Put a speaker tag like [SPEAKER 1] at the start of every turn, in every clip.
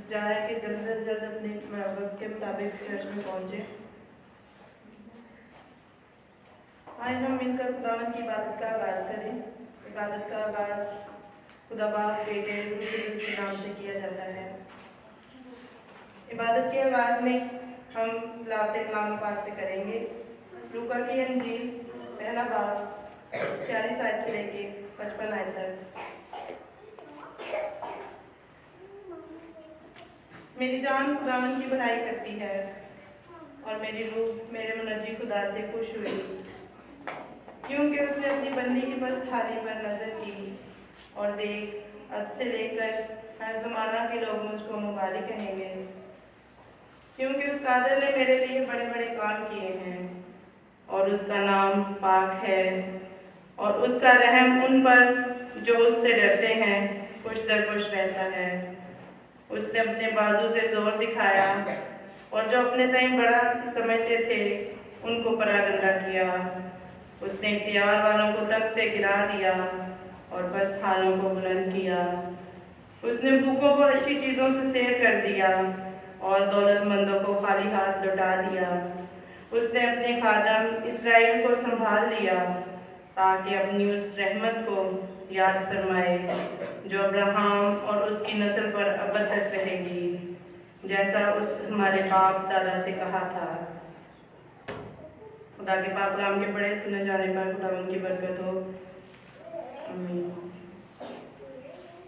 [SPEAKER 1] چاہا ہے کہ جلد از جلد اپنے وقت کے مطابق چرچ میں پہنچے۔ آئے ہم مل کر خداوند کی عبادت کا آغاز کریں۔ عبادت کا آغاز خدا باپ، بیٹے، روح القدس کے نام سے کیا جاتا ہے۔ عبادت کے آغاز میں ہم تلاوت کلام پاک سے کریں گے۔ لوکا کی انجیل پہلا باب 46 آیت سے لے کے 55 آیت تک۔ میری جان خداوند کی بڑائی کرتی ہے اور میری روح میرے منجی خدا سے خوش ہوئی، کیونکہ اس نے اپنی بندی کی پست حالی پر نظر کی، اور دیکھ اب سے لے کر ہر زمانہ کے لوگ مجھ کو مبارک کہیں گے، کیونکہ اس قادر نے میرے لیے بڑے بڑے کام کیے ہیں، اور اس کا نام پاک ہے، اور اس کا رحم ان پر جو اس سے ڈرتے ہیں خوش در خوش رہتا ہے۔ اس نے اپنے بازو سے زور دکھایا، اور جو اپنے تئیں بڑا سمجھتے تھے ان کو پراگندہ کیا۔ اس نے اختیار والوں کو تخت سے گرا دیا اور پست حالوں کو بلند کیا۔ اس نے بھوکوں کو اچھی چیزوں سے سیر کر دیا اور دولت مندوں کو خالی ہاتھ لوٹا دیا۔ اس نے اپنے خادم اسرائیل کو سنبھال لیا، تاکہ اپنی اس رحمت کو یاد فرمائے جو ابراہیم اور اس کی نسل پر ابد تک رہے گی، جیسا اس ہمارے باپ دادا سے کہا تھا۔ خدا کے پاک کلام کے پڑھے سنے جانے پر خداوند کی برکت ہو، آمین۔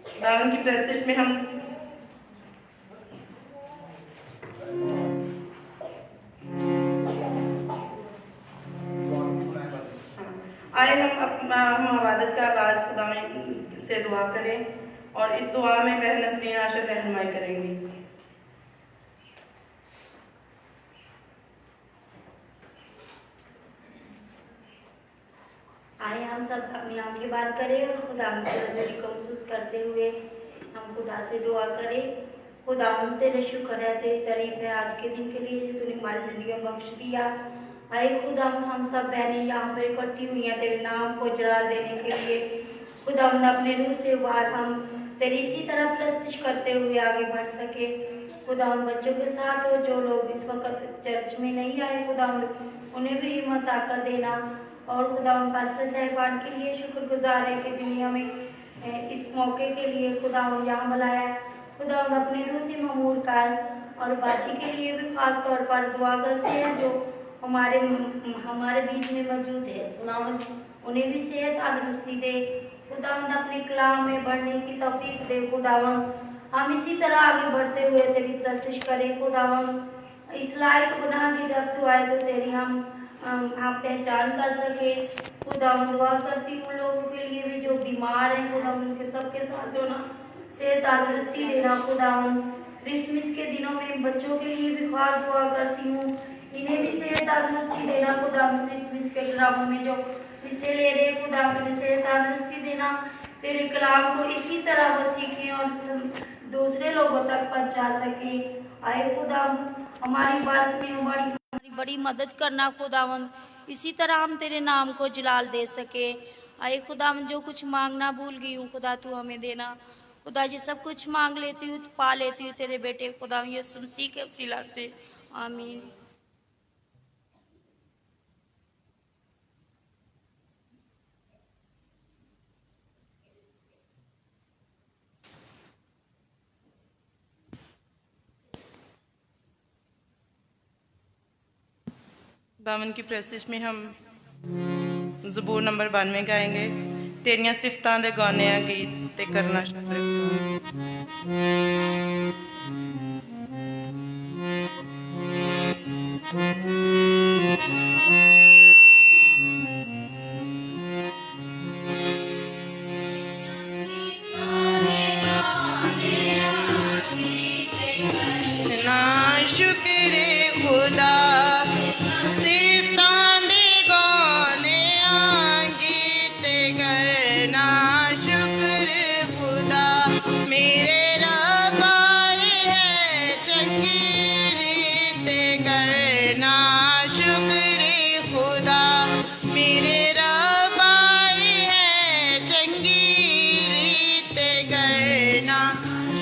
[SPEAKER 1] خداوند کی پرستش میں ہم آئے ہم عبادت کا آغاز خدا سے دعا کریں، اور اس دعا میں بہن نسرین عاشق رہنمائی کریں گی۔
[SPEAKER 2] آئے ہم سب اپنی آنکھیں بند کریں اور خدا کی حضوری کو محسوس کرتے ہوئے ہم خدا سے دعا کریں۔ خدا تیرے شکر ہے، تیری تعریف ہے آج کے دن کے لیے جو تو نے ہماری زندگی میں بخش دیا۔ اے خدا ہم سب بہنیں یہاں پہ اکٹھی ہوئی ہیں تیرے نام کو جلال دینے کے لیے۔ خدا اپنے روح سے بار ہم تیری اسی طرح پرستش کرتے ہوئے آگے بڑھ سکے۔ خدا ان بچوں کے ساتھ ہو جو لوگ اس وقت چرچ میں نہیں آئے، خدا انہیں بھی ہمت طاقت دینا، اور خدا ان پاسٹر صاحبان کے لیے شکر گزار ہے کہ جنہیں ہمیں اس موقع کے لیے خدا یہاں بلایا ہے۔ خدا اپنے روح سے معمور کر، اور باچی کے لیے بھی خاص طور پر دعا کرتے ہیں جو ہمارے بیچ میں موجود ہے۔ خدا انہیں بھی صحت تندرستی دے، خدا اپنے کلام میں بڑھنے کی توفیق دے۔ خدا ہم اسی طرح آگے بڑھتے ہوئے تیری پرستش کریں۔ خدا اس لائق بنا کہ جب تو آئے تو تیری ہم پہچان کر سکے۔ خدا دعا کرتی ہوں لوگوں کے لیے بھی جو بیمار ہیں، خدا ان کے سب کے ساتھ جو نا صحت تندرستی دینا۔ خدا کرسمس کے دنوں میں بچوں کے لیے بھی خاص دعا کرتی ہوں، انہیں بھی صحت تندرستی دینا۔ خدا کرسمس کے ڈراموں میں جو حصے لے رہے، خدا انہیں صحت تندرستی دینا، تیرے کلام کو اسی طرح وہ سیکھیں اور دوسرے لوگوں تک پہنچا سکیں۔ آئے خدا ہماری بات میں ہماری بڑی مدد کرنا، خداوند اسی طرح ہم تیرے نام کو جلال دے سکے۔ آئے خداوند جو کچھ مانگنا بھول گئی ہوں خدا تو ہمیں دینا۔ خدا جی سب کچھ مانگ لیتی ہوں پا لیتی ہوں تیرے بیٹے خدا یسوع مسیح کے وسیلہ سے، آمین۔
[SPEAKER 1] خداوند کی پرستش میں ہم زبور نمبر 92 گائیں گے۔ تیریاں صفتاں دے گانے گیت تے کرنا شکر۔ شکر خدا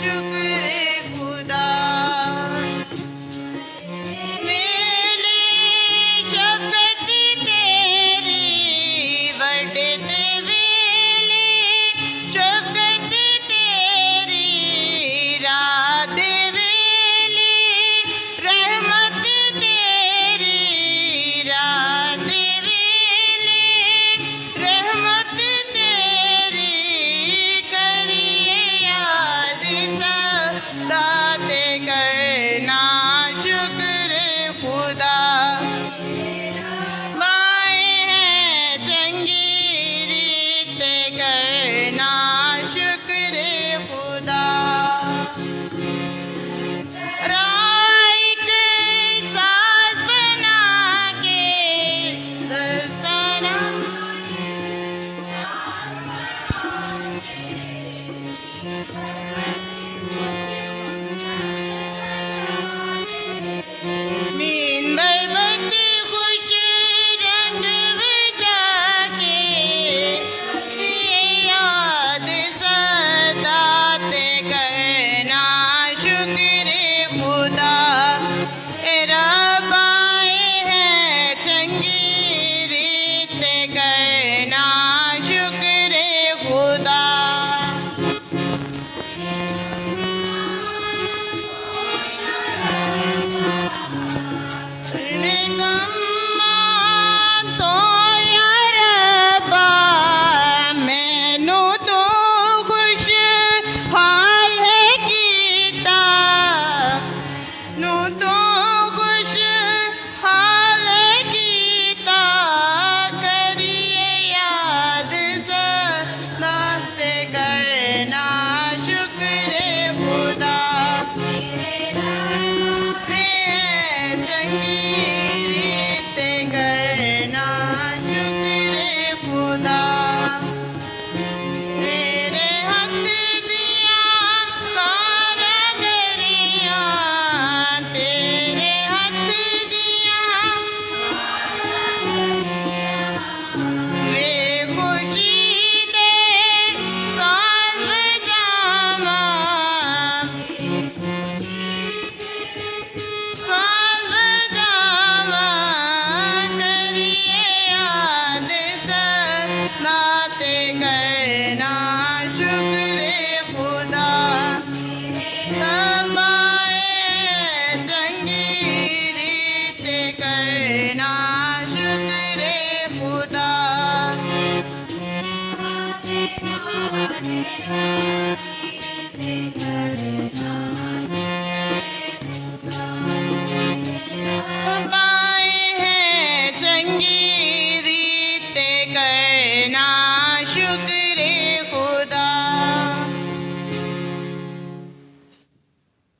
[SPEAKER 1] شکر خدا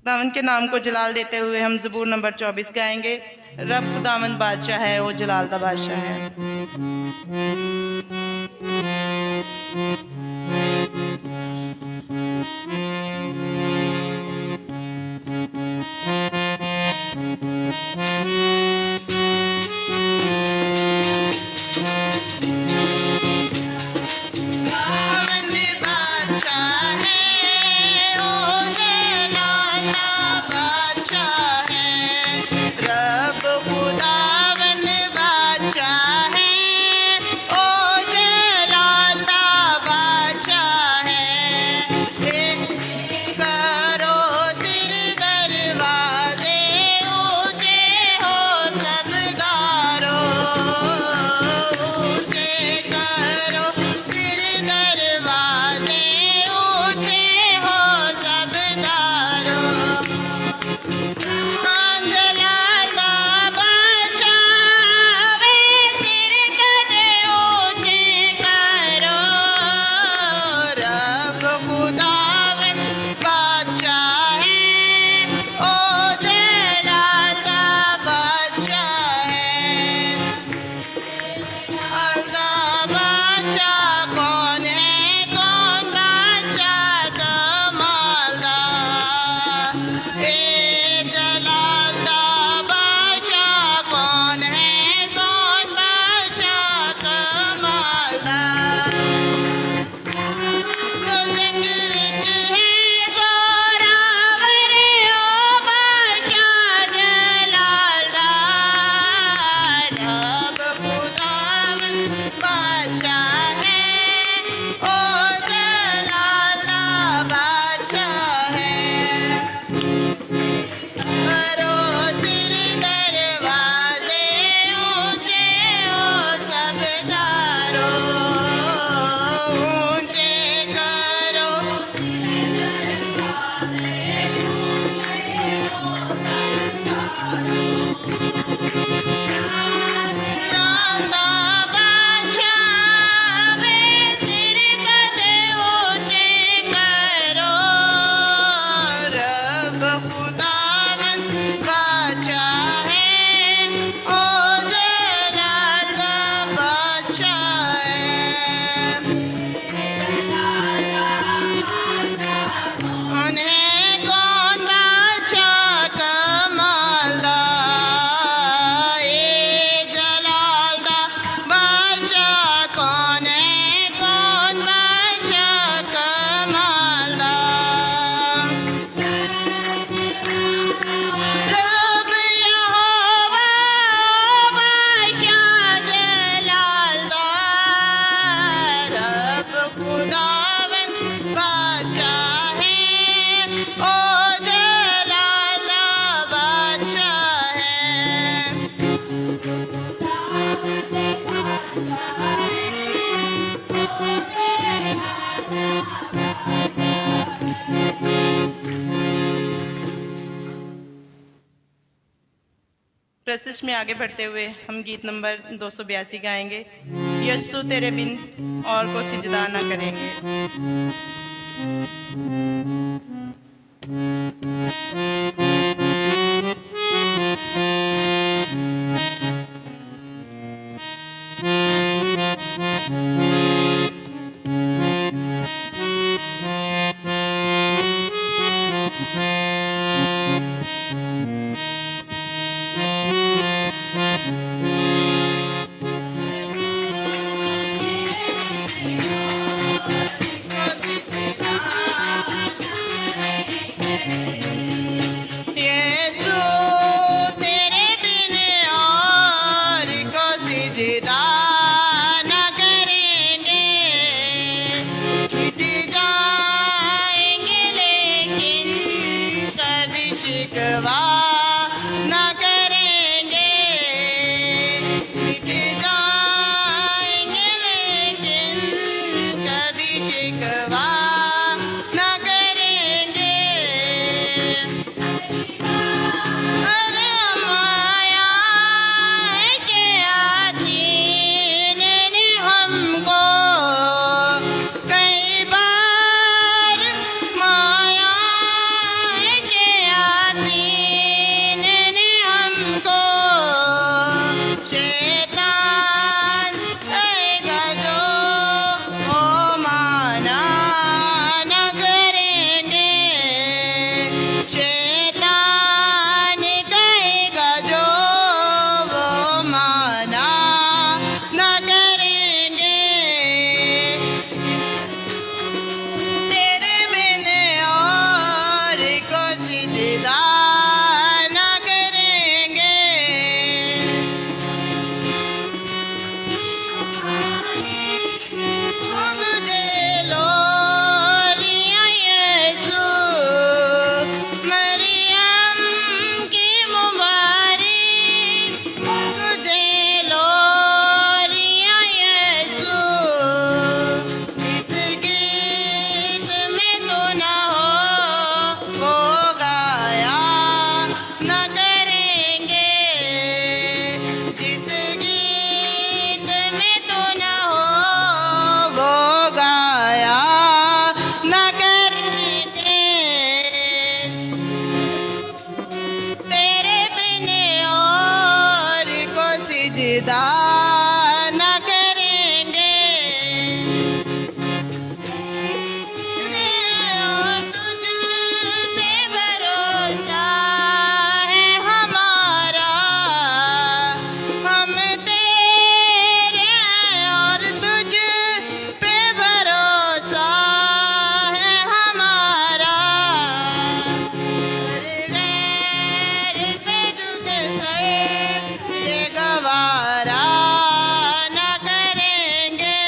[SPEAKER 1] खुदावंद के नाम को जलाल देते हुए हम ज़बूर नंबर 24 गाएंगे। रब खुदावंद बादशाह है, वो जलाल दा बादशाह है। प्रशिश में आगे बढ़ते हुए हम गीत नंबर 282 गाएंगे। यस्सु तेरे बिन और को सिजदा न करेंगे। सजदा न करेंगे। तुझे लोरियां यीशु मरियम की मुबारक, तुझे लोरियां यीशु इस गीत में तो न हो वो गाया न करेंगे। जिस गीत में तो न हो वो गाया न करेंगे। तेरे बिन और को सिजदा न करेंगे। और तुझ पे भरोसा है हमारा, हम तेरे हैं और तुझ पे भरोसा है हमारा। गैर पे झुके सर ये गवारा न करेंगे।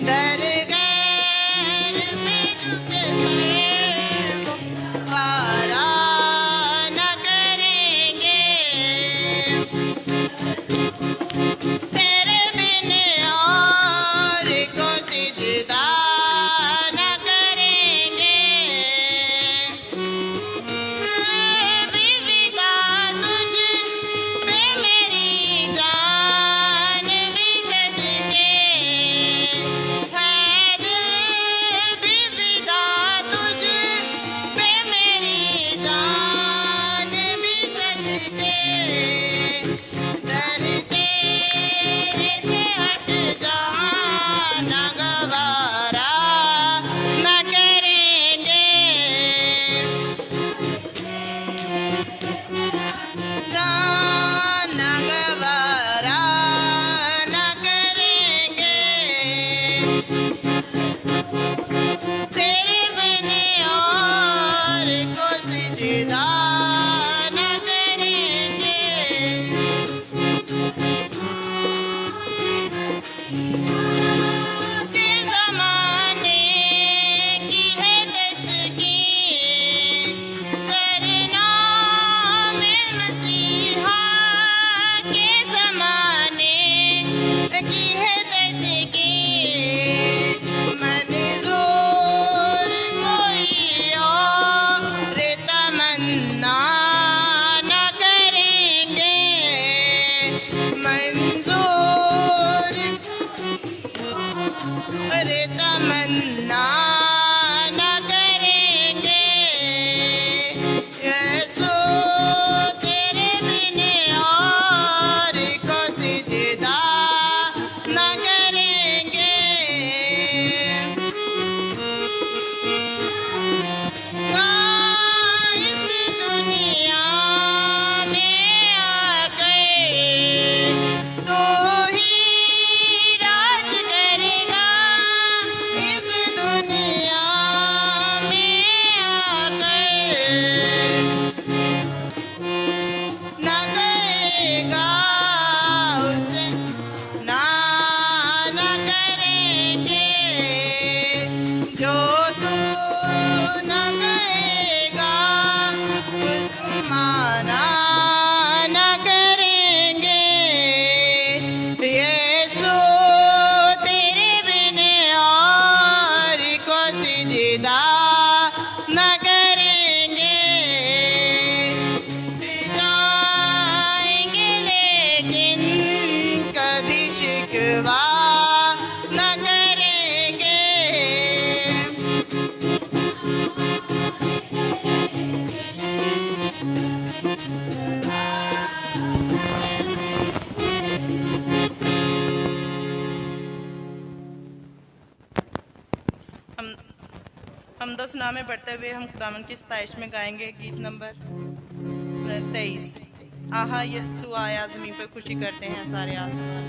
[SPEAKER 1] दर गैर पे झुके सर गवारा न करेंगे। तेरे बिन और को सिजदा न करेंगे। विविदा तुझ पे मेरी जान भी सदके है दिल। विविदा तुझ पे मेरी जान भी सदके। दर तेरे से हट जाना गवारा न करेंगे। जाना गवारा न करेंगे। तेरे बिन और को सिजदा न करेंगे। के ज़माने की है तस्कीन करना में मसीहा। के ज़माने की है तस्कीन मंजूर कोई और तमन्ना न करेंगे। मंजूर अरे तमन्ना न करेंगे। यीशु तेरे बिन और को सिजदा न करेंगे। इस दुनिया में आकर तो ही राज करेगा। इस दुनिया में आकर न करेगा उसे ना न करेंगे। जो तू न कहेगा उसको माना न करेंगे। यीशु तेरे बिन और को सिजदा न करेंगे। जाएंगे लेकिन कभी शिकवा न करेंगे। हम दो सुनामे पढ़ते हुए हम खुदावन की सताइश में गाएंगे गीत नंबर 23। आहा यीशु आया ज़मीन पर खुशी करते हैं सारे आसमान।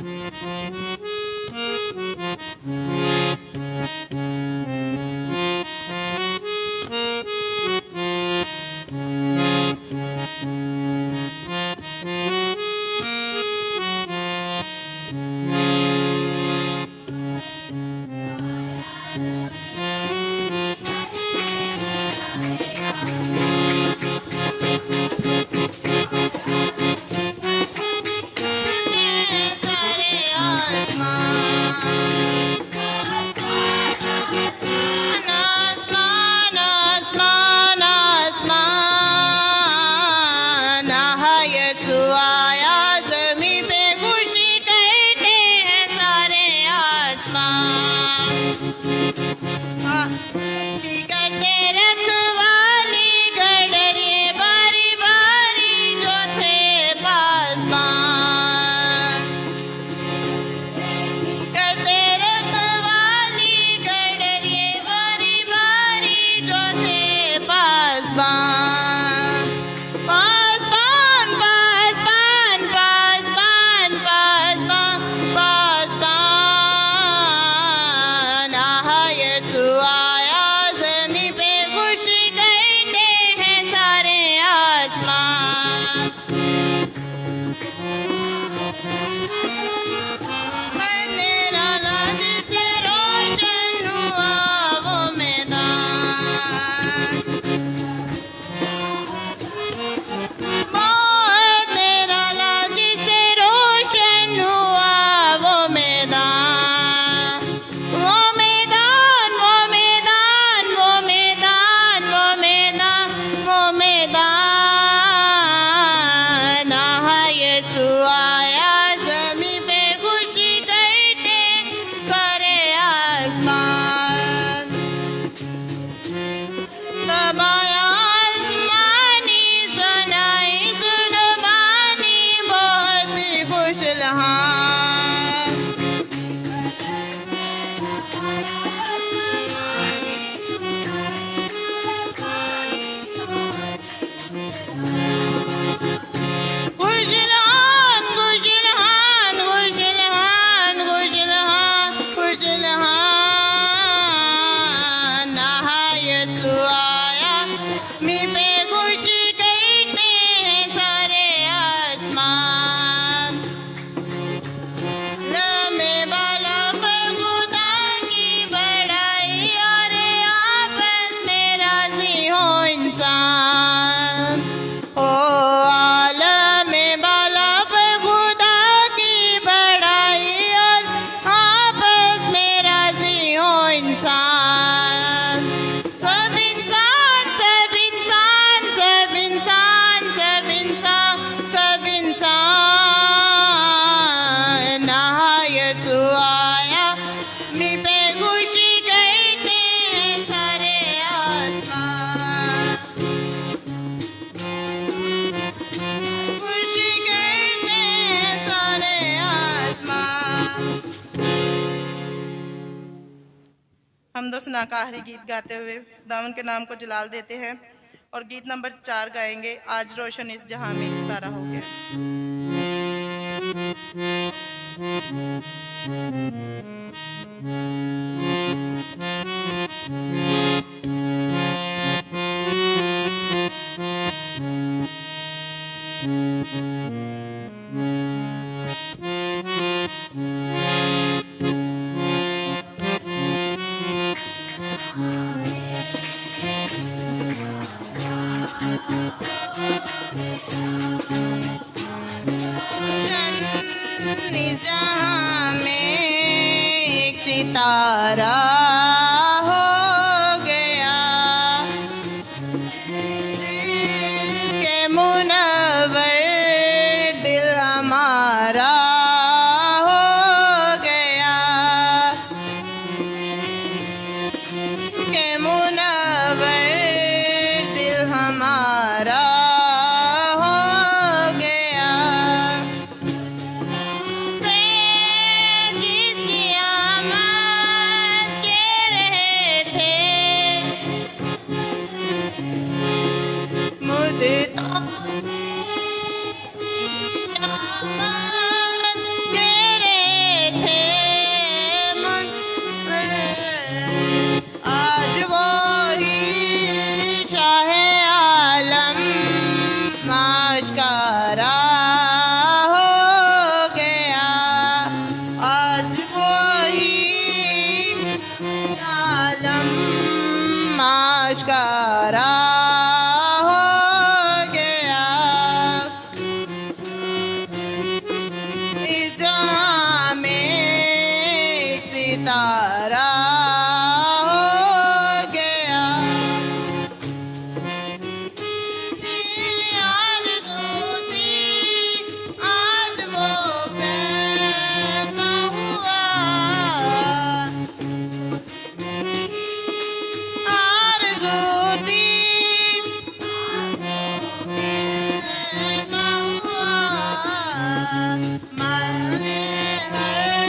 [SPEAKER 3] मी पे खुशी करते हैं सारे आसमान। लम्हे बाला पर खुदा की बड़ाई और आपस में राजी हो इंसान। ओ आलम बाला पर खुदा की बड़ाई और आपस में राजी हो इंसान। सब इंसान सब इंसान सब इंसान सब इंसान सब इंसान यसु आया। मी पे खुशी करते हैं सारे आसमान। खुशी करते हैं सारे आसमान।
[SPEAKER 1] हम दो सना का आखिरी गीत गाते हुए खुदावन के नाम को जलाल देते हैं और गीत नंबर 4 गाएंगे, आज रोशन इस जहां में एक सितारा हो गया।
[SPEAKER 3] इस जहां में एक सितारा हो गया। के मुनव्वर दिल हमारा हो गया। के मुनव्वर दिल हमारा हो गया। से जिसकी आमद के रहे थे मुझे तो आमद के रहे थे आज वो ही शाह आलम आश्कारा हो गया। आज वो ही आलम आश्कारा हो गया। इस जहां में एक सितारा हो गया। आरज़ू थी आज वो पैदा हुआ। आरज़ू थी पैदा हुआ। माने हर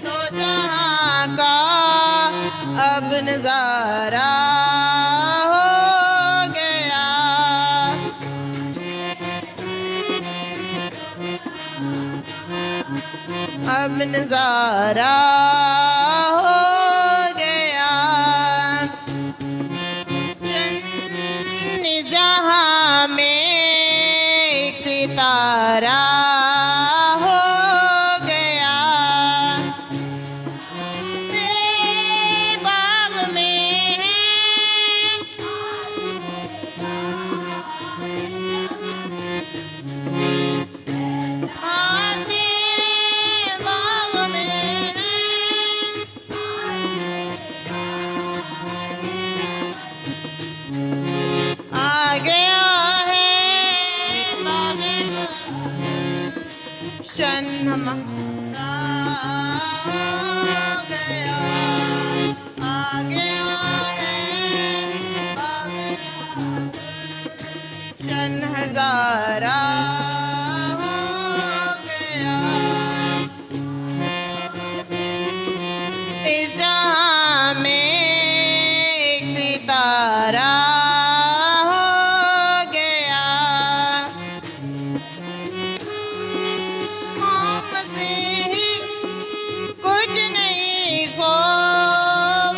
[SPEAKER 3] दो जहां का अब नजारा हो गया। अब नजारा हो गया। इस जहां में एक सितारा हो गया। बाग में आते बाग में आ गया है बाग शन हमारा हो गया। आ गया है बाग शन हजारा हो गया। इस जहां में एक सितारा हो गया। हमसे ही कुछ नहीं खो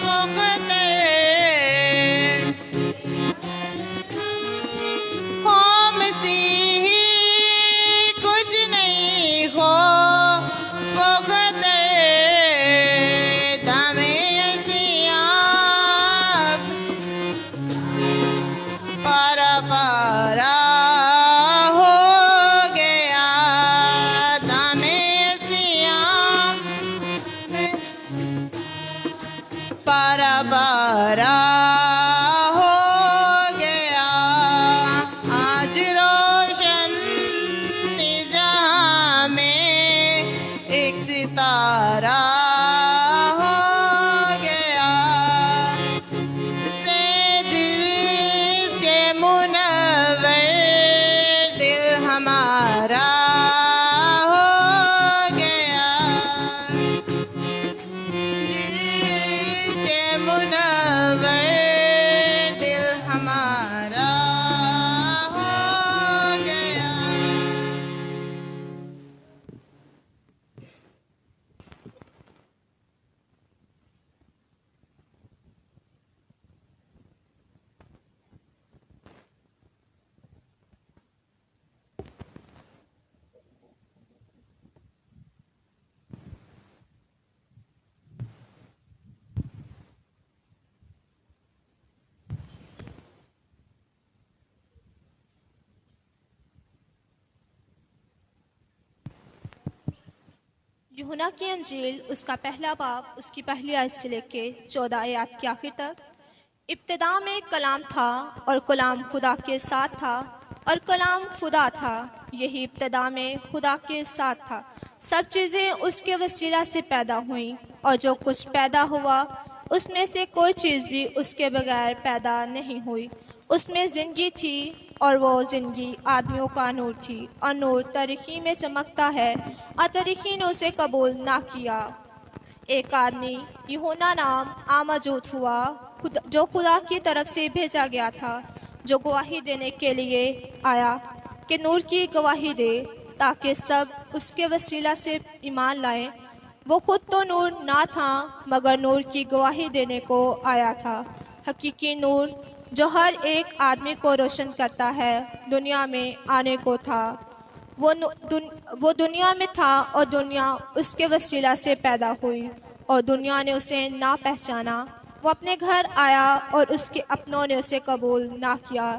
[SPEAKER 3] मुख्तर
[SPEAKER 4] यूहन्ना की अंजील उसका पहला बाब उसकी पहली आयत से लेके 14 आयत की आखिर तक। इब्तिदा में कलाम था और कलाम खुदा के साथ था और कलाम खुदा था। यही इब्तिदा में खुदा के साथ था। सब चीज़ें उसके वसीला से पैदा हुईं और जो कुछ पैदा हुआ उसमें से कोई चीज़ भी उसके बगैर पैदा नहीं हुई। उसमें ज़िंदगी थी और वो ज़िंदगी आदमियों का नूर थी और नूर तारीकी में चमकता है और तारीकी ने उसे कबूल ना किया। एक आदमी यूहन्ना नाम मौजूद हुआ जो खुदा की तरफ से भेजा गया था, जो गवाही देने के लिए आया कि नूर की गवाही दे ताकि सब उसके वसीला से ईमान लाएं। वो खुद तो नूर ना था मगर नूर की गवाही देने को आया था। हकीकी नूर जो हर एक आदमी को रोशन करता है दुनिया में आने को था। वो दुनिया में था और दुनिया उसके वसीला से पैदा हुई और दुनिया ने उसे ना पहचाना। वो अपने घर आया और उसके अपनों ने उसे कबूल ना किया,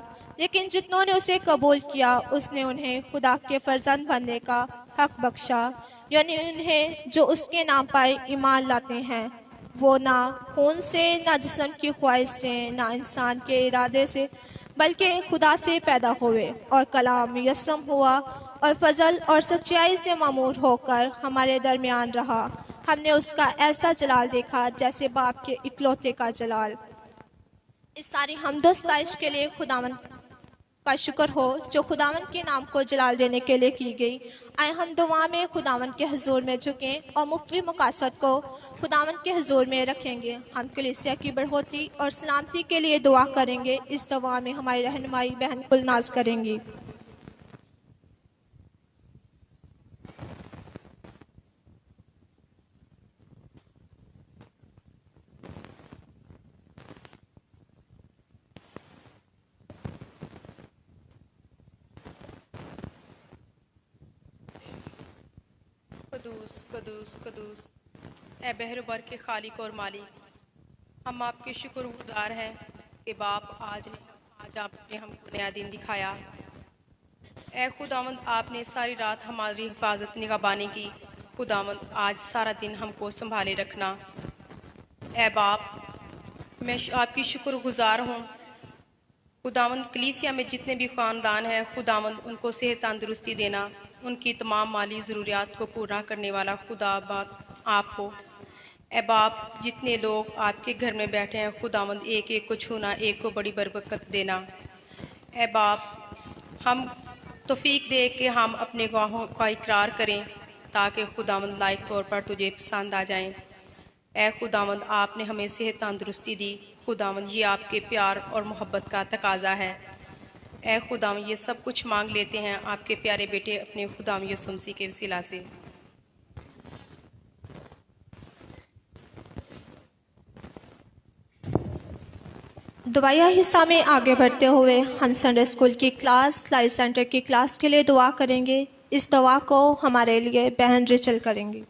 [SPEAKER 4] लेकिन जितनों ने उसे कबूल किया उसने उन्हें खुदा के फर्जंद बनने का हक बख्शा, यानी उन्हें जो उसके नाम पर ईमान लाते हैं। वो ना खून से, ना जिस्म की ख्वाहिश से, ना इंसान के इरादे से, बल्कि खुदा से पैदा हुए और कलाम यस्सम हुआ और फजल और सच्चाई से मामूर होकर हमारे दरमियान रहा। हमने उसका ऐसा जलाल देखा जैसे बाप के इकलौते का जलाल। इस सारी हमदोस्ताइश के लिए खुदावन का शुक्र हो जो खुदावन के नाम को जलाल देने के लिए की गई। आए हम दुआ में खुदावन के हुजूर में झुकें और मुख्तलिफ मकासद को खुदावन के हुजूर में रखेंगे। हम कलीसिया की बढ़ोतरी और सलामती के लिए दुआ करेंगे। इस दुआ में हमारी रहनुमाई बहन गुलनाज करेंगी।
[SPEAKER 5] कदूस कदूस कदूस ए बहरबर के खालिक और मालिक, हम आपके शुक्रगुजार हैं कि बाप आज आपने हमको नया दिन दिखाया। ए खुदावंद, आपने सारी रात हमारी हिफाजत निगहबानी की। खुदावंद, आज सारा दिन हमको संभाले रखना। ए बाप, मैं आपकी शुक्रगुजार हूँ। खुदावंद, कलीसिया में जितने भी ख़ानदान हैं खुदावंद, उनको सेहत तंदुरुस्ती देना, उनकी तमाम माली ज़रूरियात को पूरा करने वाला खुदा बाप आप हो। ए बाप, जितने लोग आपके घर में बैठे हैं खुदावंद, एक एक को छूना, एक को बड़ी बरकत देना। ए बाप, हम तौफीक दे कि हम अपने गुनाहों का इकरार करें ताकि खुदावंद लायक तौर पर तुझे पसंद आ जाएं। ए खुदावंद, आपने हमें सेहत तंदुरुस्ती दी। खुदावंद, ये आपके प्यार और मोहब्बत का तकाजा है। ए खुदावंद, ये सब कुछ मांग लेते हैं आपके प्यारे बेटे अपने खुदावंद यीशु मसीह के वसीला से।
[SPEAKER 4] दुआया हिस्सा में आगे बढ़ते हुए हम संडे स्कूल की क्लास, लाइफ सेंटर की क्लास के लिए दुआ करेंगे। इस दुआ को हमारे लिए बहन रिचल करेंगी।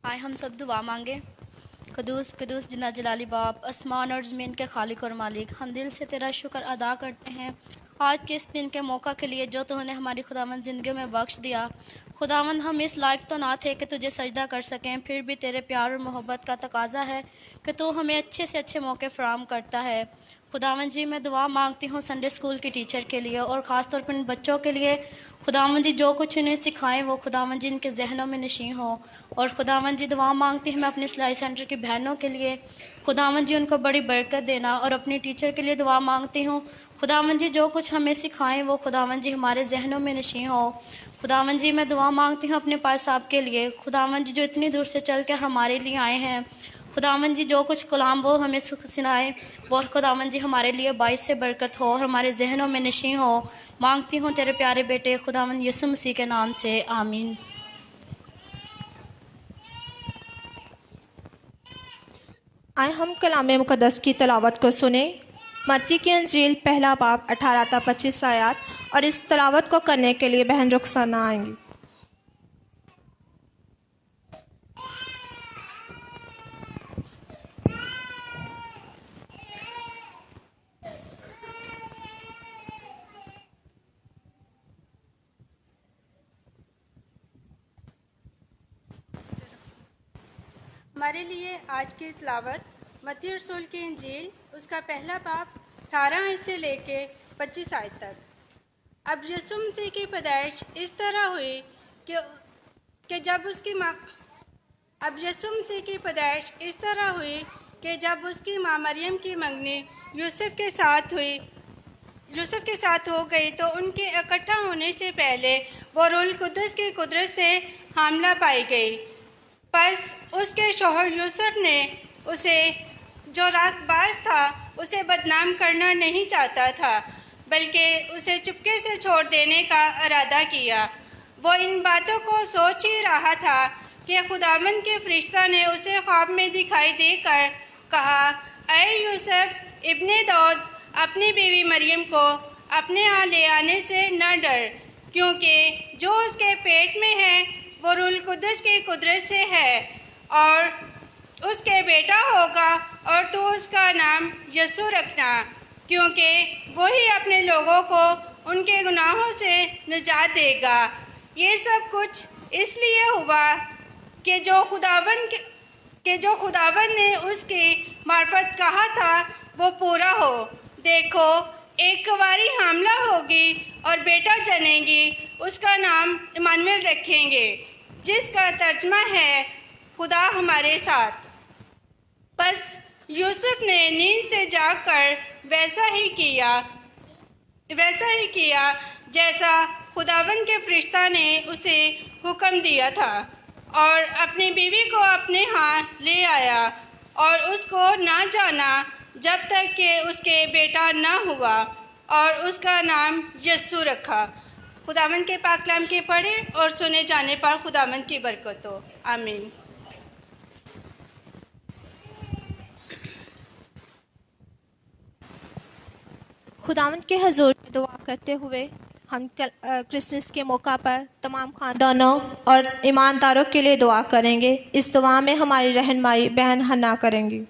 [SPEAKER 6] आए हम सब दुआ मांगे। कदूस कदूस जिन्ना जलाली बाप, आसमान और ज़मीन के खालिक और मालिक, हम दिल से तेरा शुक्र अदा करते हैं आज के इस दिन के मौका के लिए जो तूने हमारी खुदावंद ज़िंदगी में बख्श दिया। खुदावंद, हम इस लायक तो ना थे कि तुझे सजदा कर सकें, फिर भी तेरे प्यार और मोहब्बत का तकाजा है कि तू हमें अच्छे से अच्छे मौके फराहम करता है। खुदावंद जी, मैं दुआ मांगती हूँ संडे स्कूल की टीचर के लिए और ख़ास तौर पर इन बच्चों के लिए। खुदावंद जी, जो कुछ उन्हें सिखाएं वो खुदावंद जी इनके जहनों में नशीं हो। और खुदावंद जी, दुआ मांगती हूँ मैं अपने सिलाई सेंटर की बहनों के लिए। खुदावंद जी, उनको बड़ी बरकत देना। और अपनी टीचर के लिए दुआ मांगती हूँ खुदावंद जी, जो कुछ हमें सिखाएं वो खुदावंद जी हमारे जहनों में नशीं हो। खुदावंद जी, मैं दुआ मांगती हूँ अपने पास साहब के लिए। खुदावंद जी, जो इतनी दूर से चल कर हमारे लिए आए हैं, खुदावंद जी जो कुछ कलाम वो हमें सुनाए वो खुदावंद जी हमारे लिए बाइस से बरकत हो और हमारे जहनों में नशीं हो। मांगती हूँ तेरे प्यारे बेटे खुदावंद यीशु मसीह के नाम से, आमीन।
[SPEAKER 4] आए हम कलाम मुक़द्दस की तलावत को सुने। मत्ती की अंजील पहला बाब 18 था 25 आयत, और इस तलावत को करने के लिए बहन रुखसाना आएंगी।
[SPEAKER 7] ہمارے لیے آج کی تلاوت متی رسول کی انجیل اس کا پہلا باب 18 آیت سے لے کے 25 آیت تک۔ اب یسوع مسیح کی پیدائش اس طرح ہوئی کہ جب اس کی ماں مریم کی منگنی یوسف کے ساتھ ہو گئی تو ان کے اکٹھا ہونے سے پہلے وہ روح القدس کی قدرت سے حاملہ پائی گئی۔ پس اس کے شوہر یوسف نے اسے جو راست باز تھا اسے بدنام کرنا نہیں چاہتا تھا، بلکہ اسے چپکے سے چھوڑ دینے کا ارادہ کیا۔ وہ ان باتوں کو سوچ ہی رہا تھا کہ خداوند کے فرشتہ نے اسے خواب میں دکھائی دے کر کہا، اے یوسف ابن داؤد، اپنی بیوی مریم کو اپنے ہاں لے آنے سے نہ ڈر، کیونکہ جو اس کے پیٹ میں ہے وہ روح القدس کی قدرت سے ہے، اور اس کے بیٹا ہوگا اور تو اس کا نام یسوع رکھنا، کیونکہ وہی اپنے لوگوں کو ان کے گناہوں سے نجات دے گا۔ یہ سب کچھ اس لیے ہوا کہ جو خداوند نے اس کی معرفت کہا تھا وہ پورا ہو۔ دیکھو، ایک کنواری حاملہ ہوگی اور بیٹا جنے گی، اس کا نام امانویل رکھیں گے، جس کا ترجمہ ہے خدا ہمارے ساتھ۔ بس یوسف نے نیند سے جاگ کر ویسا ہی کیا جیسا خداوند کے فرشتہ نے اسے حکم دیا تھا، اور اپنی بیوی کو اپنے ہاں لے آیا اور اس کو نہ جانا جب تک کہ اس کے بیٹا نہ ہوا، اور اس کا نام یسوع رکھا۔ خداوند کے پاک کلام کے پڑھے اور سنے جانے پر خداوند کی برکت ہو، آمین۔
[SPEAKER 4] خداوند کے حضور میں دعا کرتے ہوئے ہم کرسمس کے موقع پر تمام خاندانوں اور ایمانداروں کے لیے دعا کریں گے۔ اس دعا میں ہماری رہنمائی بہن حنا کریں گی۔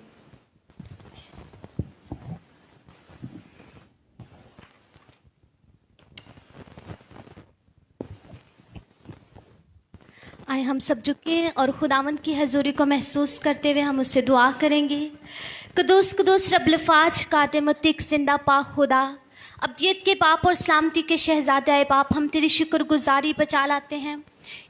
[SPEAKER 8] آئے ہم سب جھکیں اور خداوند کی حضوری کو محسوس کرتے ہوئے ہم اس سے دعا کریں گے۔ قدوس قدوس رب الفاظ قادر مطلق زندہ پاک خدا، ابدیت کے باپ اور سلامتی کے شہزادہ اے باپ، ہم تیری شکر گزاری بچا لاتے ہیں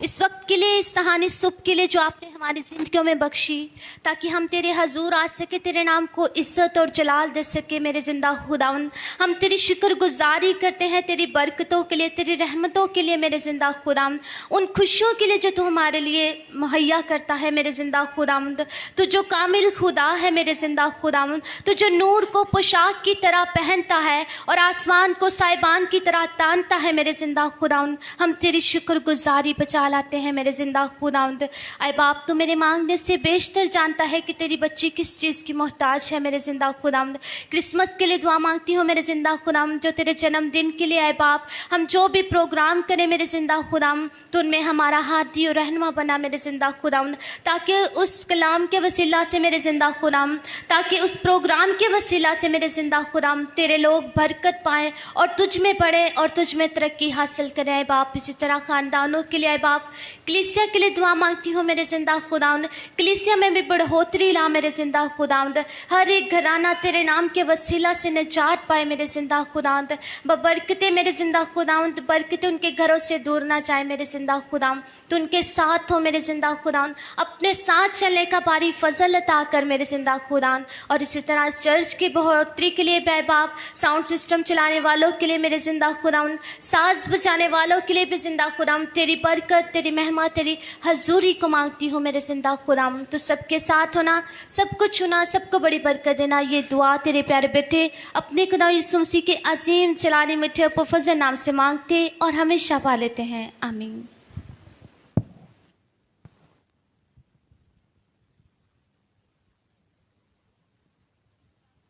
[SPEAKER 8] اس وقت کے لیے، اس سہانی صبح کے لیے جو آپ نے ہماری زندگیوں میں بخشی، تاکہ ہم تیرے حضور آ سکے، تیرے نام کو عزت اور جلال دے سکے۔ میرے زندہ خداوند، ہم تیری شکر گزاری کرتے ہیں تیری برکتوں کے لیے، تیری رحمتوں کے لیے میرے زندہ خداوند، ان خوشیوں کے لیے جو تو ہمارے لیے مہیا کرتا ہے میرے زندہ خداوند۔ تو جو کامل خدا ہے میرے زندہ خداوند، تو جو نور کو پوشاک کی طرح پہنتا ہے اور آسمان کو سائبان کی طرح تانتا ہے میرے زندہ خداوند، ہم تیری شکر گزاری بچا لاتے ہیں میرے زندہ خداوند۔ اے باپ، تو میرے مانگنے سے بیشتر جانتا ہے کہ تیری بچی کس چیز کی محتاج ہے میرے زندہ خداوند۔ کرسمس کے لیے دعا مانگتی ہوں میرے زندہ خداوند، جو تیرے جنم دن کے لیے اے باپ ہم جو بھی پروگرام کریں میرے زندہ خداوند، تو ان میں ہمارا ہادی اور رہنما بنا میرے زندہ خداوند، تاکہ اس کلام کے وسیلہ سے میرے زندہ خداوند، تاکہ اس پروگرام کے وسیلہ سے میرے زندہ خداوند تیرے لوگ برکت پائیں اور تجھ میں بڑھیں اور تجھ میں ترقی حاصل کریں اے باپ۔ اسی طرح خاندانوں کے لیے اے باپ، کلیسیا کے لیے دعا مانگتی ہوں میرے زندہ خداوند، کلیسیا میں بھی بڑھوتری لا میرے زندہ خداوند، ہر ایک گھرانہ تیرے نام کے وسیلہ سے نجات پائے میرے زندہ خداوند، ببرکتیں میرے زندہ خداوند، برکتیں ان کے گھروں سے دور نہ جائے میرے زندہ خداوند، تو ان کے ساتھ ہو میرے زندہ خداوند، اپنے ساتھ چلنے کا باری فضل عطا کر میرے زندہ خداوند۔ اور اسی طرح اس چرچ کی بڑھوتری کے لیے بے باپ، ساؤنڈ سسٹم چلانے والوں کے لیے میرے زندہ خداوند، ساز بجانے والوں کے لیے بھی زندہ خداوند، تیری برکت، تیری مہما، تیری حضوری کو مانگتی ہوں میرے زندہ خداوند۔ تو سب کے ساتھ ہونا، سب کچھ ہونا، سب کو بڑی برکت دینا، یہ دعا تیرے پیارے بیٹے اپنے خدا یسوع مسیح کے عظیم جلالی میٹھے اور پرفضل نام سے مانگتے اور ہمیشہ پا لیتے ہیں، آمین۔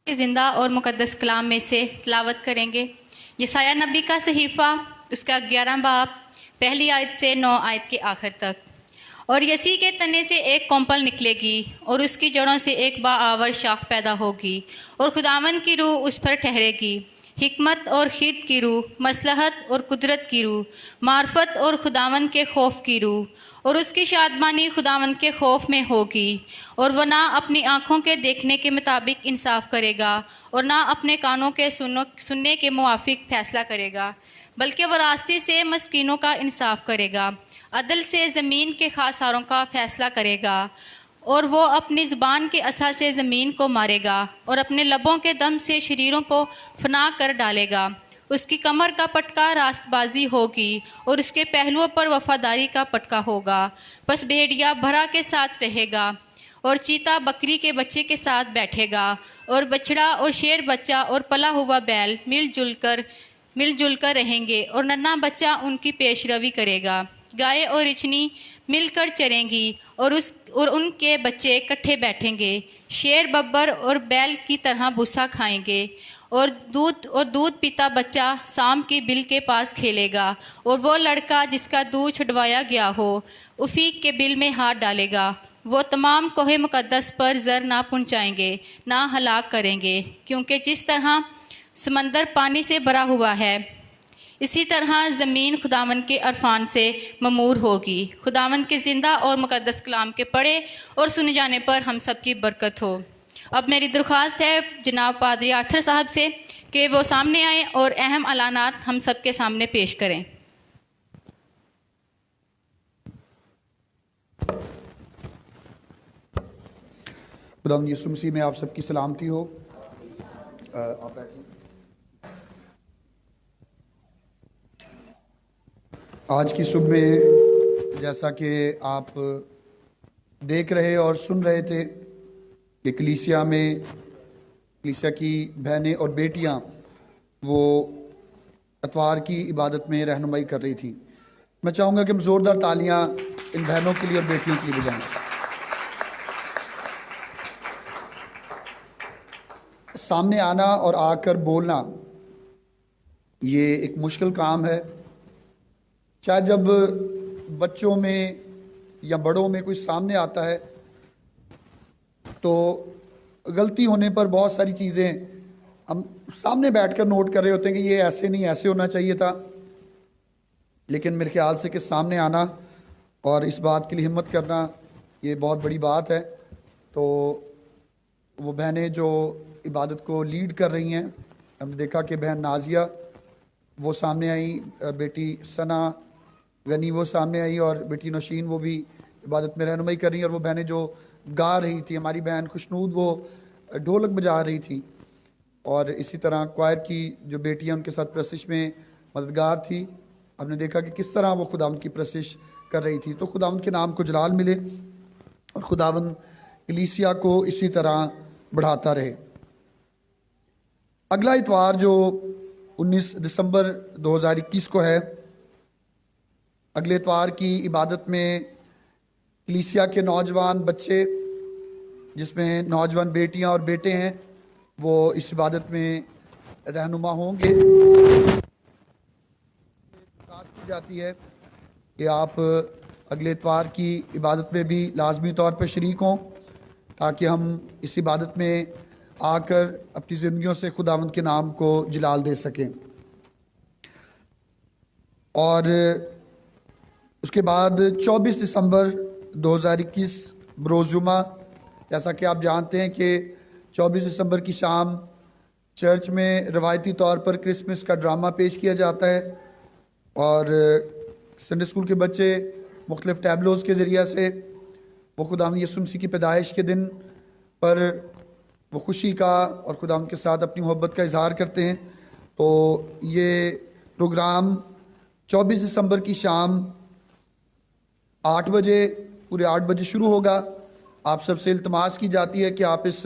[SPEAKER 9] زندہ اور مقدس کلام میں سے تلاوت کریں گے یسایہ نبی کا صحیفہ، اس کا 11 باب، پہلی آیت سے 9 آیت کے آخر تک۔ اور یسی کے تنے سے ایک کونپل نکلے گی اور اس کی جڑوں سے ایک باآور شاخ پیدا ہوگی، اور خداوند کی روح اس پر ٹھہرے گی، हिकमत और खिद की रूह, मसलहत और कुदरत की रूह, मार्फत और खुदावंद के खौफ की रूह, और उसकी शादमानी खुदावंद के खौफ में होगी। और वह ना अपनी आँखों के देखने के मुताबिक इंसाफ करेगा और ना अपने कानों के सुनने के मुआफिक फैसला करेगा, बल्कि वह रास्ते से मस्कीनों का इंसाफ करेगा, अदल से ज़मीन के खासारों का फैसला करेगा। और वो अपनी ज़ुबान के असा से ज़मीन को मारेगा और अपने लबों के दम से शरीरों को फना कर डालेगा। उसकी कमर का पटका रास्तबाजी होगी और उसके पहलुओं पर वफादारी का पटका होगा। बस भेड़िया भरा के साथ रहेगा और चीता बकरी के बच्चे के साथ बैठेगा, और बछड़ा और शेर बच्चा और पला हुआ बैल मिलजुल कर रहेंगे, और नन्हा बच्चा उनकी पेशरवी करेगा। गाय और इचनी मिलकर चरेंगी और उनके बच्चे इकट्ठे बैठेंगे। शेर बब्बर और बैल की तरह भूसा खाएंगे, और दूध पीता बच्चा शाम की बिल के पास खेलेगा, और वो लड़का जिसका दूध छुड़वाया गया हो उफीक के बिल में हाथ डालेगा। वो तमाम कोहे मुकद्दस पर ज़र ना पहुँचाएंगे ना हलाक करेंगे, क्योंकि जिस तरह समंदर पानी से भरा हुआ है इसी तरह ज़मीन खुदावंद के अरफान से ममूर होगी। खुदावंद के ज़िंदा और मुकद्दस कलाम के पढ़े और सुने जाने पर हम सब की बरकत हो। अब मेरी दरख्वास्त है जनाब पादरी आर्थर साहब से कि वो सामने आएँ और अहम अलानात हम सब के सामने पेश करें।
[SPEAKER 10] खुदावंद यीशु मसीह में आप सबकी सलामती हो। आज की सुबह में जैसा कि आप देख रहे और सुन रहे थे कि कलीसिया की बहनें और बेटियां वो अतवार की इबादत में रहनुमाई कर रही थी। मैं चाहूँगा कि हम ज़ोरदार तालियां इन बहनों के लिए और बेटियों के लिए बजाएं। सामने आना और आकर बोलना ये एक मुश्किल काम है। चाहे जब बच्चों में या बड़ों में कोई सामने आता है तो गलती होने पर बहुत सारी चीज़ें हम सामने बैठकर नोट कर रहे होते हैं कि ये ऐसे नहीं ऐसे होना चाहिए था, लेकिन मेरे ख्याल से कि सामने आना और इस बात के लिए हिम्मत करना ये बहुत बड़ी बात है। तो वो बहनें जो इबादत को लीड कर रही हैं, हमने देखा कि बहन नाजिया वो सामने आई, बेटी सना गनी वो सामने आई, और बेटी नौशीन वो भी इबादत में रहनुमाई कर रही हैं। और वो बहनें जो गा रही थी, हमारी बहन खुशनूद वो ढोलक बजा रही थी, और इसी तरह क्वायर की जो बेटियां उनके साथ प्रशिश में मददगार थी। हमने देखा कि किस तरह वो खुदावंद की प्रशिश कर रही थी। तो खुदावंद के नाम को जलाल मिले और खुदावंद कलीसिया को इसी तरह बढ़ाता रहे। अगला इतवार जो 19 दिसंबर 2021 को है, अगले इतवार की इबादत में कलीसिया के नौजवान बच्चे, जिसमें नौजवान बेटियां और बेटे हैं, वो इस इबादत में रहनुमा होंगे। की जाती है कि आप अगले इतवार की इबादत में भी लाजमी तौर पर शरीक हों, ताकि हम इस इबादत में आकर अपनी ज़िंदगियों से खुदावंद के नाम को जलाल दे सकें। और उसके बाद 24 दिसंबर 2021 बरोज़ुमा, जैसा कि आप जानते हैं कि 24 दिसंबर की शाम चर्च में रवायती तौर पर क्रिसमस का ड्रामा पेश किया जाता है, और संडे स्कूल के बच्चे मुख्तलिफ़ टैबलोज़ के ज़रिए से वो खुदावंद यीशु मसीह की पैदाइश के दिन पर वो खुशी का और खुदावंद के साथ अपनी मोहब्बत का इजहार करते हैं। तो ये प्रोग्राम 24 दिसंबर की शाम 8 बजे, पूरे 8 बजे शुरू होगा। आप सबसे इल्तमास की जाती है कि आप इस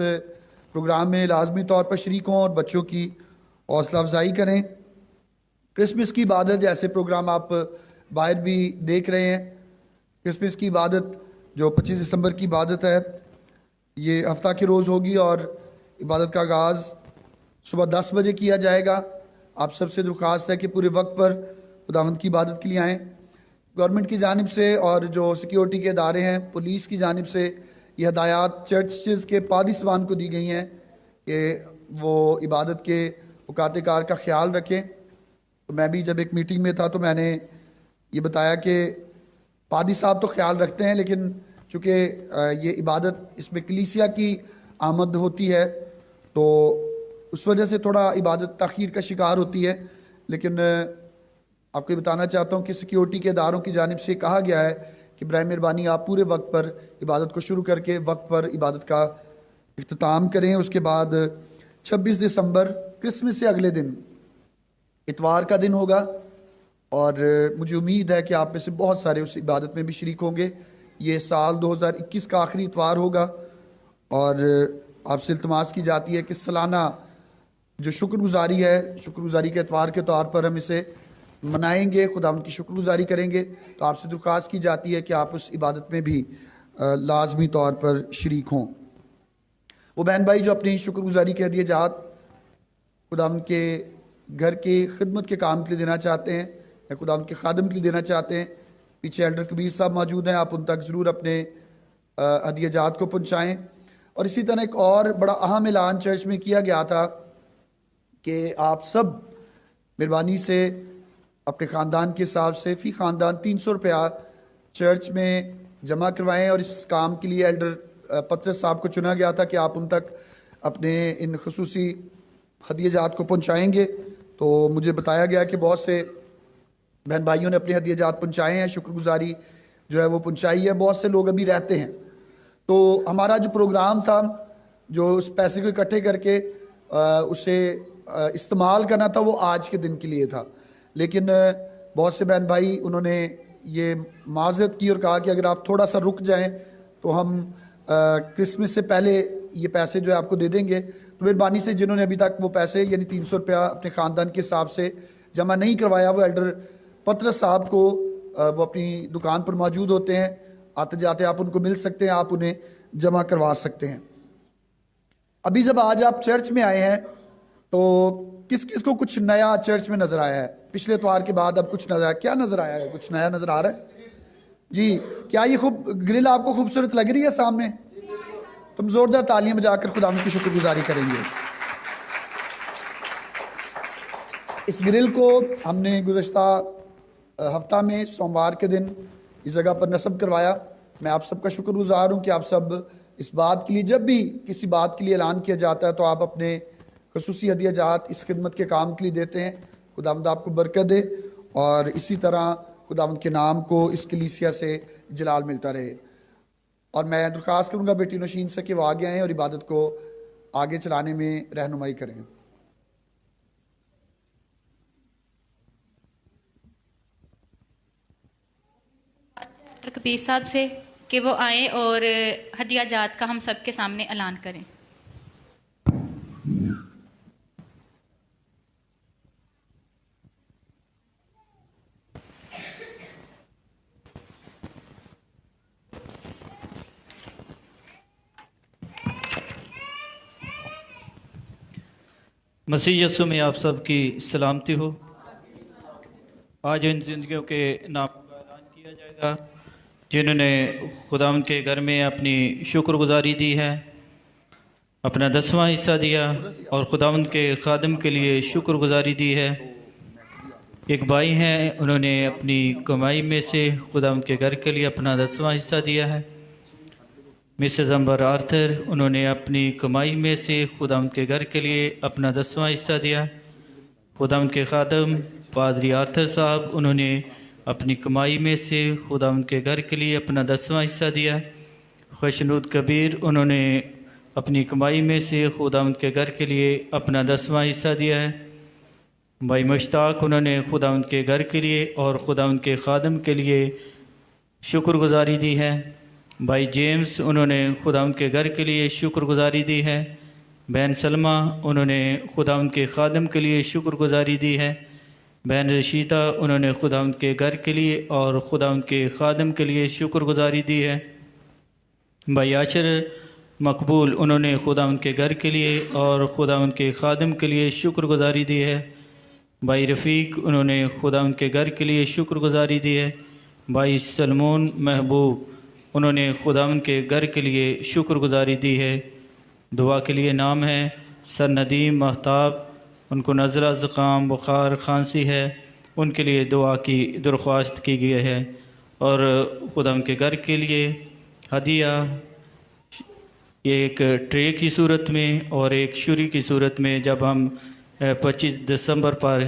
[SPEAKER 10] प्रोग्राम में लाजमी तौर पर शरीक हों और बच्चों की हौसला अफजाई करें। क्रिसमस की इबादत जैसे प्रोग्राम आप बाहर भी देख रहे हैं। क्रिसमस की इबादत जो 25 दिसंबर की इबादत है, ये हफ्ता के रोज़ होगी और इबादत का आगाज़ सुबह 10 बजे किया जाएगा। आप सबसे दरख्वास्त है कि पूरे वक्त पर खुदावंद की इबादत के लिए आएँ। गवर्नमेंट की जानिब से और जो सिक्योरिटी के इदारे हैं, पुलिस की जानिब से ये हदायत चर्चेज़ के पादिसवान को दी गई हैं कि वो इबादत के اوقات کار کا خیال رکھیں. تو میں بھی جب ایک میٹنگ میں تھا تو میں نے یہ بتایا کہ پادری صاحب تو خیال رکھتے ہیں، لیکن چونکہ یہ عبادت اس میں کلیسیا کی آمد ہوتی ہے تو اس وجہ سے تھوڑا عبادت تاخیر کا شکار ہوتی ہے. لیکن آپ کو یہ بتانا چاہتا ہوں کہ سیکیورٹی کے اداروں کی جانب سے کہا گیا ہے کہ برائے مہربانی آپ پورے وقت پر عبادت کو شروع کر کے وقت پر عبادت کا اختتام کریں. اس کے بعد 26 دسمبر کرسمس سے اگلے دن اتوار کا دن ہوگا، اور مجھے امید ہے کہ آپ میں سے بہت سارے اس عبادت میں بھی شریک ہوں گے. یہ سال 2021 کا آخری اتوار ہوگا، اور آپ سے التماس کی جاتی ہے کہ سالانہ جو شکر گزاری ہے، شکر گزاری کے اتوار کے طور پر ہم اسے منائیں گے، خداوند کی شکر گزاری کریں گے. تو آپ سے درخواست کی جاتی ہے کہ آپ اس عبادت میں بھی لازمی طور پر شریک ہوں. وہ بہن بھائی جو اپنی شکر گزاری کے ہدیہ جات خداوند کے گھر کی خدمت کے کام کے لیے دینا چاہتے ہیں یا خداوند کے خادم کے لیے دینا چاہتے ہیں، پیچھے ایلڈر کبیر صاحب موجود ہیں، آپ ان تک ضرور اپنے ہدیہ جات کو پہنچائیں. اور اسی طرح ایک اور بڑا اہم اعلان چرچ میں کیا گیا تھا کہ آپ سب مہربانی سے اپنے خاندان کے حساب سے فی خاندان 300 روپیہ چرچ میں جمع کروائیں. اور اس کام کے لیے ایلڈر پطرس صاحب کو چنا گیا تھا کہ آپ ان تک اپنے ان خصوصی ہدیہ جات کو پہنچائیں گے. تو مجھے بتایا گیا کہ بہت سے بہن بھائیوں نے اپنے ہدیہ جات پہنچائے ہیں، شکر گزاری جو ہے وہ پہنچائی ہے. بہت سے لوگ ابھی رہتے ہیں. تو ہمارا جو پروگرام تھا، جو اس پیسے کو اکٹھے کر کے اسے استعمال کرنا تھا، وہ آج کے دن کے لیے تھا. لیکن بہت سے بہن بھائی انہوں نے یہ معذرت کی اور کہا کہ اگر آپ تھوڑا سا رک جائیں تو ہم کرسمس سے پہلے یہ پیسے جو ہے آپ کو دے دیں گے. تو مہربانی سے جنہوں نے ابھی تک وہ پیسے یعنی 300 روپیہ اپنے خاندان کے حساب سے جمع نہیں کروایا، وہ ایلڈر پطرس صاحب کو وہ اپنی دکان پر موجود ہوتے ہیں، آتے جاتے آپ ان کو مل سکتے ہیں، آپ انہیں جمع کروا سکتے ہیں. ابھی جب آج آپ چرچ میں آئے ہیں تو کس کس کو کچھ نیا چرچ میں نظر آیا ہے؟ پچھلے اتوار کے بعد اب کچھ نظر آیا، کیا نظر آیا ہے؟ کچھ نیا نظر آ رہا ہے جی؟ کیا یہ گرل آپ کو خوبصورت لگ رہی ہے سامنے؟ تم زوردار تالیاں بجا کر خدا کی شکر گزاری کریں گے. اس گرل کو ہم نے گزشتہ ہفتہ میں سوموار کے دن اس جگہ پر نصب کروایا. میں آپ سب کا شکر گزار ہوں کہ آپ سب اس بات کے لیے، جب بھی کسی بات کے لیے اعلان کیا جاتا ہے تو آپ اپنے خصوصی ہدیہ جات اس خدمت کے کام کے لیے دیتے ہیں. خداوند آپ کو برکت دے اور اسی طرح خداوند کے نام کو اس کلیسیا سے جلال ملتا رہے. اور میں درخواست کروں گا بیٹی نوشین سے کہ وہ آگے آئیں اور عبادت کو آگے چلانے میں رہنمائی کریں.
[SPEAKER 9] کبیر صاحب سے کہ وہ آئیں اور ہدیہ جات کا ہم سب کے سامنے اعلان کریں.
[SPEAKER 11] مسیح یسوع میں آپ سب کی سلامتی ہو. آج ان زندگیوں کے نام کا اعلان کیا جائے گا جنہوں نے خداوند کے گھر میں اپنی شکر گزاری دی ہے، اپنا 10واں حصہ دیا اور خداوند کے خادم کے لیے شکر گزاری دی ہے. ایک بھائی ہیں، انہوں نے اپنی کمائی میں سے خداوند کے گھر کے لیے اپنا 10واں حصہ دیا ہے. مسز امبر آرتھر، انہوں نے اپنی کمائی میں سے خداوند کے گھر کے لیے اپنا 10واں حصہ دیا. خداوند کے خادم پادری آرتھر صاحب، انہوں نے اپنی کمائی میں سے خداوند کے گھر کے لیے اپنا 10واں حصہ دیا. خوشنود کبیر، انہوں نے اپنی کمائی میں سے خداوند کے گھر کے لیے اپنا 10واں حصہ دیا ہے. بھائی مشتاق، انہوں نے خداوند کے گھر کے لیے اور خداوند کے خادم کے لیے شکر گزاری دی ہے. بھائی جیمز، انہوں نے خداوند کے گھر کے لیے شکر گزاری دی ہے. بہن سلمہ، انہوں نے خداوند کے خادم کے لیے شکر گزاری دی ہے. بہن رشیدہ، انہوں نے خداوند کے گھر کے لیے اور خداوند کے خادم کے لیے شکر گزاری دی ہے. بھائی عاشر مقبول، انہوں نے خداوند کے گھر کے لیے اور خداوند کے خادم کے لیے شکر گزاری دی ہے. بھائی رفیق، انہوں نے خداوند کے گھر کے لیے شکر گزاری دی ہے. بھائی سلمون محبوب، انہوں نے خداوند کے گھر کے لیے شکر گزاری دی ہے. دعا کے لیے نام ہے سر ندیم مہتاب، ان کو نزلہ زکام بخار کھانسی ہے، ان کے لیے دعا کی درخواست کی گئی ہے، اور خدا ان کے گھر کے لیے ہدیہ یہ ایک ٹرے کی صورت میں اور ایک چھری کی صورت میں جب ہم 25 دسمبر پر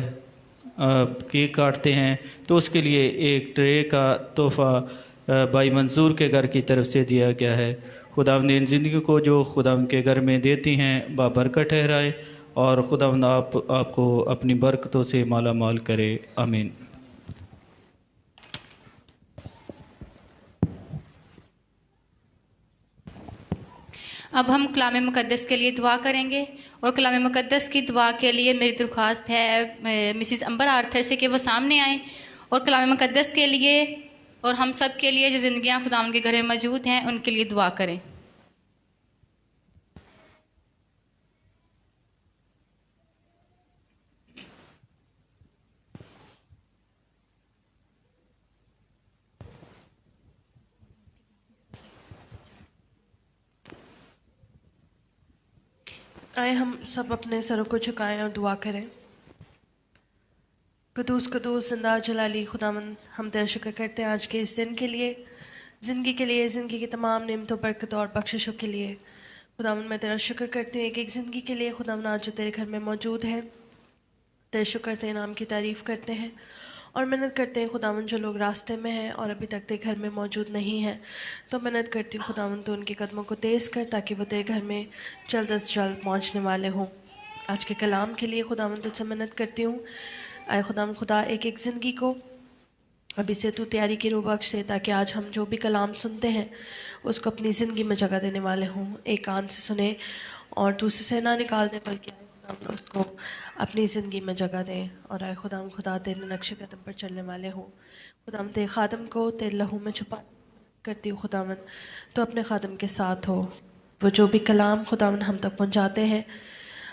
[SPEAKER 11] کیک کاٹتے ہیں تو اس کے لیے ایک ٹرے کا تحفہ بھائی منظور کے گھر کی طرف سے دیا گیا ہے۔ خداوند ان زندگی کو جو خداوند کے گھر میں دیتی ہیں بابرکت ٹھہرائے، اور خداوند آپ کو اپنی برکتوں سے مالا مال کرے، آمین۔
[SPEAKER 9] اب ہم کلام مقدس کے لیے دعا کریں گے، اور کلام مقدس کی دعا کے لیے میری درخواست ہے مسز امبر آرتھر سے کہ وہ سامنے آئیں اور کلام مقدس کے لیے اور ہم سب کے لیے جو زندگیاں خداوند کے گھر میں موجود ہیں ان کے لیے دعا کریں۔
[SPEAKER 12] آئے ہم سب اپنے سروں کو جھکائیں اور دعا کریں۔ قدوس قدوس زندہ جلالی خداوند، ہم تیرا شکر کرتے ہیں آج کے اس دن کے لیے، زندگی کے لیے، زندگی کی تمام نعمتوں برکتوں اور بخششوں کے لیے۔ خداوند میں تیرا شکر کرتی ہوں ایک زندگی کے لیے خداوند آج جو تیرے گھر میں موجود ہے، تیرے شکر کرتے ہیں، نام کی تعریف کرتے ہیں اور محنت کرتے ہیں خداوند جو لوگ راستے میں ہیں اور ابھی تک تیرے گھر میں موجود نہیں ہیں، تو محنت کرتی ہوں خداوند تو ان کے قدموں کو تیز کر تاکہ وہ تیرے گھر میں جلد از جلد پہنچنے والے ہوں۔ آج کے کلام کے لیے خداوند تجھ سے محنت کرتی ہوں، اے خداوند خدا ایک ایک زندگی کو ابھی سے تو تیاری کی روح بخش دے تاکہ آج ہم جو بھی کلام سنتے ہیں اس کو اپنی زندگی میں جگہ دینے والے ہوں، ایک کان سے سنیں اور دوسرے سے نہ نکال دیں بلکہ اے خداوند اس کو اپنی زندگی میں جگہ دیں، اور اے خداوند خدا تیرے نقش قدم پر چلنے والے ہوں۔ خداوند تیرے خادم کو تیرے لہو میں چھپا کرتی ہوں خداوند تو اپنے خادم کے ساتھ ہو، وہ جو بھی کلام خداوند ہم تک پہنچاتے ہیں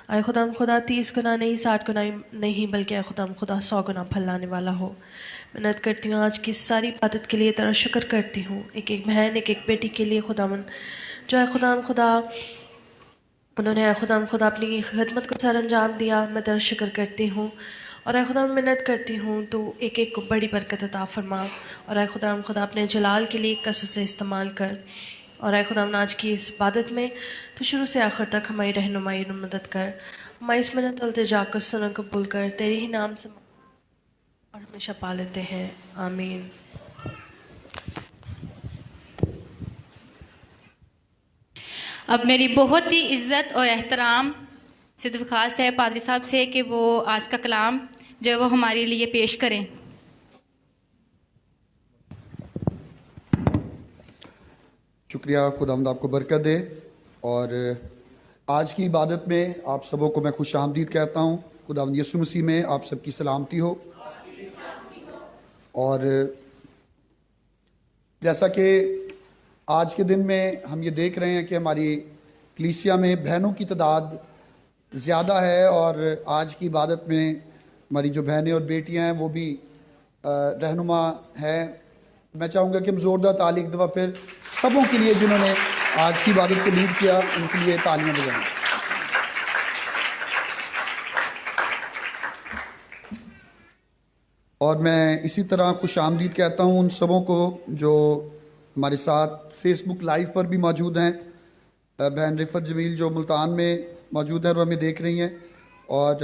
[SPEAKER 12] اے خداوند خدا 30 گنا نہیں 60 گنا نہیں بلکہ اے خداوند خدا 100 گنا پھل لانے والا ہو۔ محنت کرتی ہوں آج کی ساری عبادت کے لیے تیرا شکر کرتی ہوں، ایک ایک بہن ایک ایک بیٹی کے لیے خداوند جو اے خداوند خدا انہوں نے اے خداوند خدا اپنی خدمت کو سر انجام دیا، میں تیرا شکر کرتی ہوں اور اے خداوند محنت کرتی ہوں تو ایک ایک کو بڑی برکت عطا فرما، اور اے خداوند خدا اپنے جلال کے لیے کثرت سے استعمال کر، اور اے خداوند آج کی اس عبادت میں تو شروع سے آخر تک ہماری رہنمائی اور مدد کر، ہماری اس محنت التجا کو سنا قبول کر، تیرے ہی نام سے اور ہمیشہ پا لیتے ہیں، آمین۔
[SPEAKER 9] اب میری بہت ہی عزت اور احترام سے درخواست ہے پادری صاحب سے کہ وہ آج کا کلام جو ہے وہ ہمارے لیے پیش کریں۔
[SPEAKER 10] شکریہ، خداوند آپ کو برکت دے، اور آج کی عبادت میں آپ سبوں کو میں خوش آمدید کہتا ہوں۔ خداوند یسوع مسیح میں آپ سب کی سلامتی ہو، اور جیسا کہ آج کے دن میں ہم یہ دیکھ رہے ہیں کہ ہماری کلیسیا میں بہنوں کی تعداد زیادہ ہے، اور آج کی عبادت میں ہماری جو بہنیں اور بیٹیاں ہیں وہ بھی رہنما ہیں۔ میں چاہوں گا کہ ہم زوردار تالی ایک دفعہ پھر سبوں کے لیے جنہوں نے آج کی عبادت کو لیڈ کیا ان کے لیے تالیاں بجائیں۔ اور میں اسی طرح خوش آمدید کہتا ہوں ان سبوں کو جو ہمارے ساتھ فیس بک لائیو پر بھی موجود ہیں۔ بہن رفت جمیل جو ملتان میں موجود ہیں اور ہمیں دیکھ رہی ہیں، اور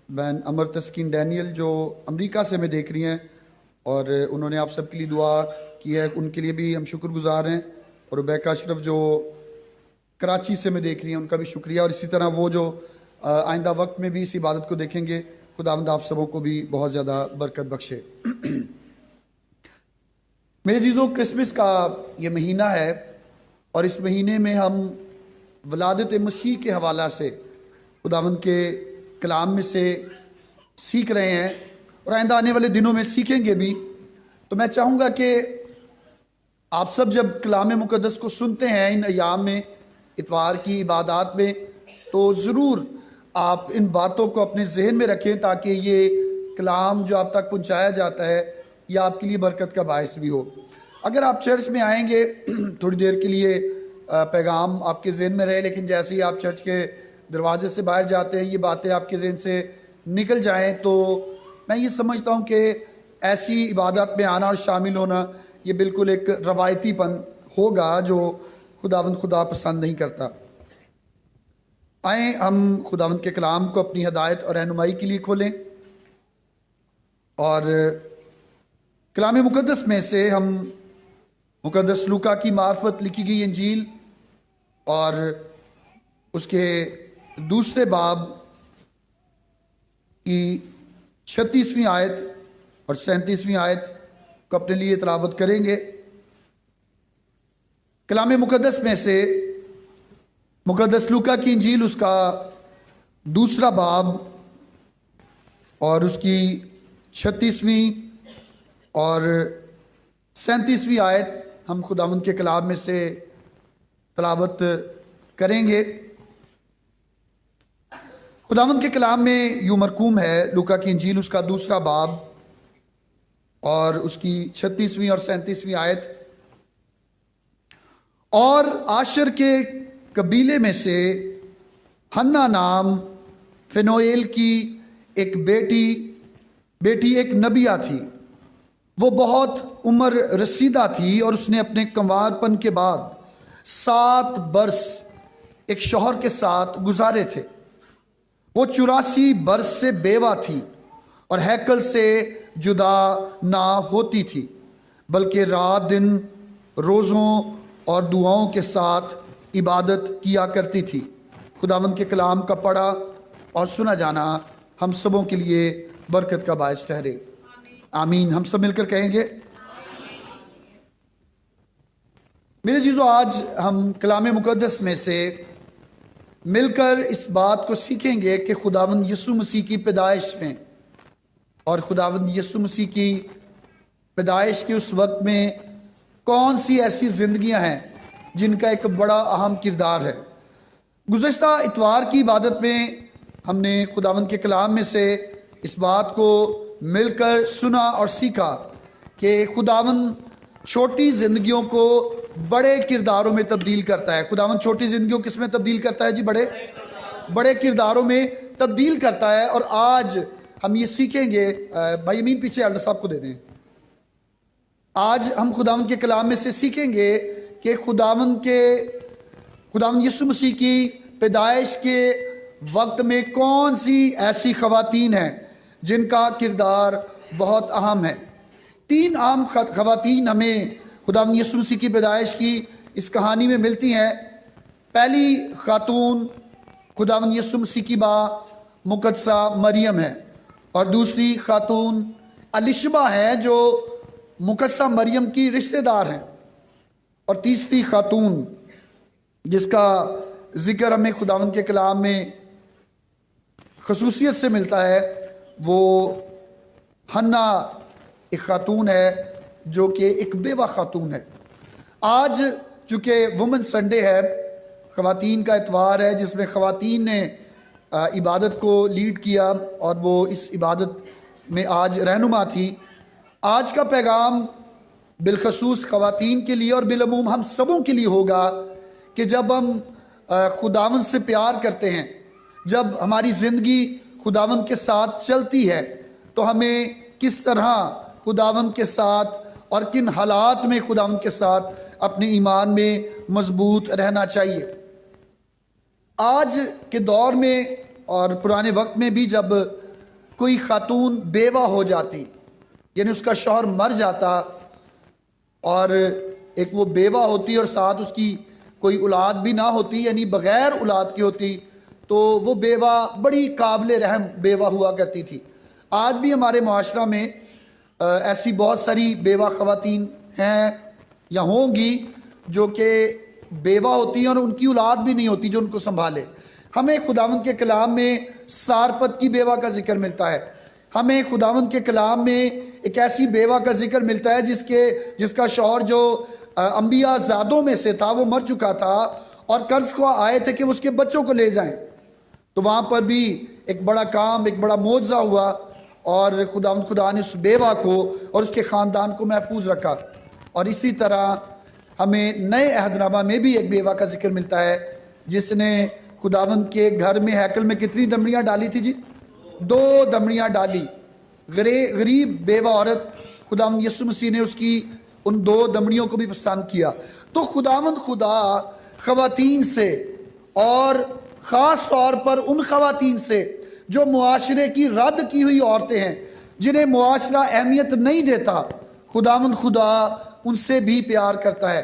[SPEAKER 10] بہن امر تسکین ڈینیل جو امریکہ سے ہمیں دیکھ رہی ہیں، اور انہوں نے آپ سب کے لیے دعا کی ہے، ان کے لیے بھی ہم شکر گزار ہیں۔ اور ریبیکا اشرف جو کراچی سے ہمیں دیکھ رہی ہیں، ان کا بھی شکریہ، اور اسی طرح وہ جو آئندہ وقت میں بھی اس عبادت کو دیکھیں گے، خداوند آپ سبوں کو بھی بہت زیادہ برکت بخشے۔ میرے عزیزو، کرسمس کا یہ مہینہ ہے، اور اس مہینے میں ہم ولادت مسیح کے حوالہ سے خداوند کے کلام میں سے سیکھ رہے ہیں، اور آئندہ آنے والے دنوں میں سیکھیں گے بھی۔ تو میں چاہوں گا کہ آپ سب جب کلام مقدس کو سنتے ہیں ان ایام میں، اتوار کی عبادات میں، تو ضرور آپ ان باتوں کو اپنے ذہن میں رکھیں تاکہ یہ کلام جو آپ تک پہنچایا جاتا ہے یہ آپ کے لیے برکت کا باعث بھی ہو۔ اگر آپ چرچ میں آئیں گے تھوڑی دیر کے لیے پیغام آپ کے ذہن میں رہے، لیکن جیسے ہی آپ چرچ کے दरवाजे से बाहर जाते हैं ये बातें आपके ज़हन से निकल जाएं, तो मैं ये समझता हूँ कि ऐसी इबादत में आना और शामिल होना ये बिल्कुल एक रवायतीपन होगा जो खुदावंद खुदा पसंद नहीं करता। आए हम खुदावंद के कलाम को अपनी हदायत और रहनुमाई के लिए खोलें और कलाम मुक़द्दस में से हम मुक़द्दस लूका की मार्फत लिखी गई इंजील और उसके दूसरे बाब की 36वीं आयत और 37वीं आयत को अपने लिए तिलावत करेंगे। कलाम मुक़द्दस में से मुक़द्दस लूका की इंजील उसका दूसरा बाब और उसकी 36वीं और 37वीं आयत हम खुदावंद के कलाम में से तिलावत करेंगे। खुदावंद के कलाम में यूं मरकूम है, लूका की इंजील उसका दूसरा बाब और उसकी 36वीं और 37वीं आयत। और आशर के कबीले में से हन्ना नाम फिनोएल की एक बेटी एक नबिया थी। वो बहुत उम्र रसीदा थी और उसने अपने कंवारपन के बाद 7 बरस एक शौहर के साथ गुजारे थे। वो 84 बरस से बेवा थी और हैकल से जुदा ना होती थी, बल्कि रात दिन रोज़ों और दुआओं के साथ इबादत किया करती थी। खुदावंद के कलाम का पढ़ा और सुना जाना हम सबों के लिए बरकत का बायस ठहरे। आमीन। हम सब मिलकर कहेंगे। मेरे चीज़ों, आज हम कलाम मुक़द्दस में से मिलकर इस बात को सीखेंगे कि खुदावंद यीशु मसीह की पैदाइश में और खुदावंद यीशु मसीह की पैदाइश के उस वक्त में कौन सी ऐसी ज़िंदगियां हैं जिनका एक बड़ा अहम किरदार है। गुज़श्ता इतवार की इबादत में हमने खुदावंद के कलाम में से इस बात को मिलकर सुना और सीखा कि खुदावंद छोटी ज़िंदगियों को बड़े किरदारों में तब्दील करता है। खुदावंद छोटी ज़िंदगियों किस में तब्दील करता है जी? बड़े किरदारों में तब्दील करता है। और आज हम ये सीखेंगे, भाई अमीन पीछे अल्लाह साहब को दे दें। आज हम खुदावंद के कलाम में से सीखेंगे कि खुदावंद यीशु मसीह की पैदाइश के वक्त में कौन सी ऐसी ख़वातीन हैं जिनका किरदार बहुत अहम है। 3 आम ख़वातीन हमें खुदावंद यीशु मसीह की पैदाइश की इस कहानी में मिलती हैं। पहली खातून खुदावंद यीशु मसीह की मुक़द्दसा मरियम है और दूसरी खातून अलिशबा है जो मुक़द्दसा मरियम की रिश्तेदार हैं, और तीसरी खातून जिसका ज़िक्र हमें खुदावंद के कलाम में ख़ुसूसियत से मिलता है वो हन्ना एक खातून है जो कि एक बेवा खातून है। आज चूँकि वुमेन संडे है, ख़वातीन का इतवार है जिसमें ख़वातीन ने इबादत को लीड किया और वो इस इबादत में आज रहनुमा थी। आज का पैगाम बिलखसूस ख़वातीन के लिए और बिलअमूम हम सबों के लिए होगा कि जब हम खुदावंद से प्यार करते हैं, जब हमारी ज़िंदगी खुदावंद के साथ चलती है, तो हमें किस तरह खुदावंद के साथ और किन हालात में खुदावंद के साथ अपने ईमान में मजबूत रहना चाहिए। आज के दौर में और पुराने वक्त में भी जब कोई खातून बेवा हो जाती, यानी उसका शौहर मर जाता और एक वो बेवा होती और साथ उसकी कोई औलाद भी ना होती, यानी बग़ैर औलाद की होती, तो वो बेवा बड़ी काबिल रहम बेवा हुआ करती थी। आज भी हमारे माशरा में ऐसी बहुत सारी बेवा ख़वातीन हैं या होंगी जो कि बेवा होती हैं और उनकी औलाद भी नहीं होती जो उनको संभाले। हमें खुदावंद के कलाम में सारपत की बेवा का जिक्र मिलता है। हमें खुदावंद के कलाम में एक ऐसी बेवा का जिक्र मिलता है जिसका शौहर जो अंबिया ज़ादों में से था वो मर चुका था और कर्ज को आए थे कि उसके बच्चों को ले जाएं। तो वहाँ पर भी एक बड़ा काम, एक बड़ा मोज़ा हुआ और खुदा ने उस बेवा को और उसके ख़ानदान को महफूज रखा। और इसी तरह हमें नए अहदनामा में भी एक बेवा का जिक्र मिलता है जिसने खुदावंद के घर में हैकल में कितनी दमड़ियाँ डाली थी जी? 2 दमड़ियाँ डाली। गरीब बेवा औरत, खुदावंद यीशु मसीह ने उसकी उन 2 दमड़ियों को भी पसंद किया। तो खुदावंद खुदा ख़वातीन से, और ख़ास तौर पर उन ख़वातीन से जो मुआशरे की रद्द की हुई औरतें हैं, जिन्हें मुआशरा अहमियत नहीं देता, खुदावंद खुदा उनसे भी प्यार करता है।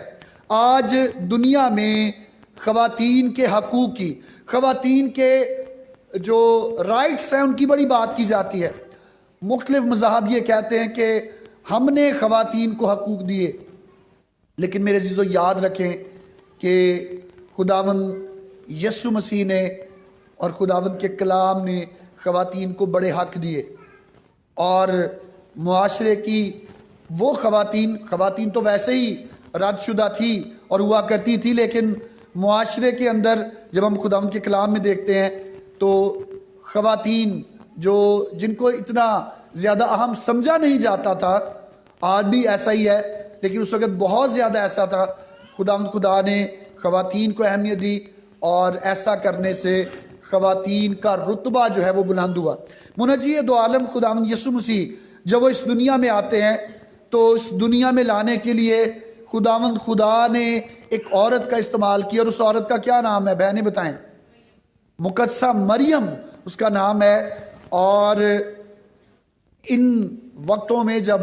[SPEAKER 10] आज दुनिया में ख़वातीन के हकूक़ की, ख़वातीन के जो राइट्स हैं उनकी बड़ी बात की जाती है। मुख्तलिफ मज़ाहब ये कहते हैं कि हमने ख़वातीन को हकूक़ दिए, लेकिन मेरे अज़ीज़ों याद रखें कि खुदावंद यीशु मसीह ने और खुदावंद के कलाम ने ख़वातीन को बड़े हक़ दिए। और मुआशरे की वो ख़वातीन तो वैसे ही रद्दशुदा थी और हुआ करती थी, लेकिन मुआशरे के अंदर जब हम खुदावंद के कलाम में देखते हैं तो ख़वातीन जिनको इतना ज़्यादा अहम समझा नहीं जाता था, आज भी ऐसा ही है, लेकिन उस वक़्त बहुत ज़्यादा ऐसा था। खुदावंद खुदा ने ख़वातीन को अहमियत दी और ऐसा करने से ख़वातीन का रुतबा जो है वो बुलंद हुआ। मुनज्जी दो आलम खुदावंद यीशु मसीह जब वो इस दुनिया में आते हैं तो इस दुनिया में लाने के लिए खुदावंद खुदा ने एक औरत का इस्तेमाल किया, और उस औरत का क्या नाम है? बहनें बताएं। मुकद्दसा मरियम उसका नाम है। और इन वक्तों में जब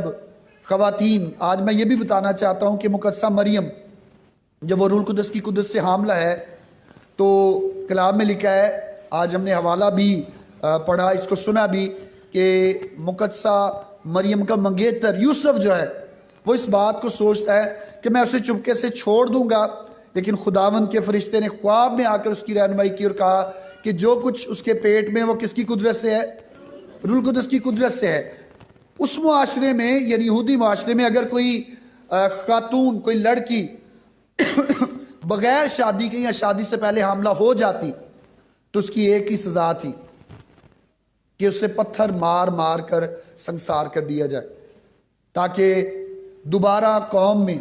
[SPEAKER 10] ख़वातीन, आज मैं ये भी बताना चाहता हूँ कि मुकद्दसा मरियम जब वो रूह कुद्दस की कुद्दत से हामला है, तो कलाम में लिखा है, आज हमने हवाला भी पढ़ा, इसको सुना भी, कि मुकद्दसा मरियम का मंगेतर यूसुफ जो है वो इस बात को सोचता है कि मैं उसे चुपके से छोड़ दूंगा, लेकिन खुदावंद के फरिश्ते ने ख्वाब में आकर उसकी रहनुमाई की और कहा कि जो कुछ उसके पेट में वो किसकी कुदरत से है? रूह कुद्दस की कुदरत से है। उस मुआशरे में, यानी यहूदी मुआशरे में, अगर कोई खातून, कोई लड़की बगैर शादी के या शादी से पहले हामला हो जाती तो उसकी एक ही सज़ा थी कि उसे पत्थर मार मार कर संसार कर दिया जाए, ताकि दोबारा कौम में,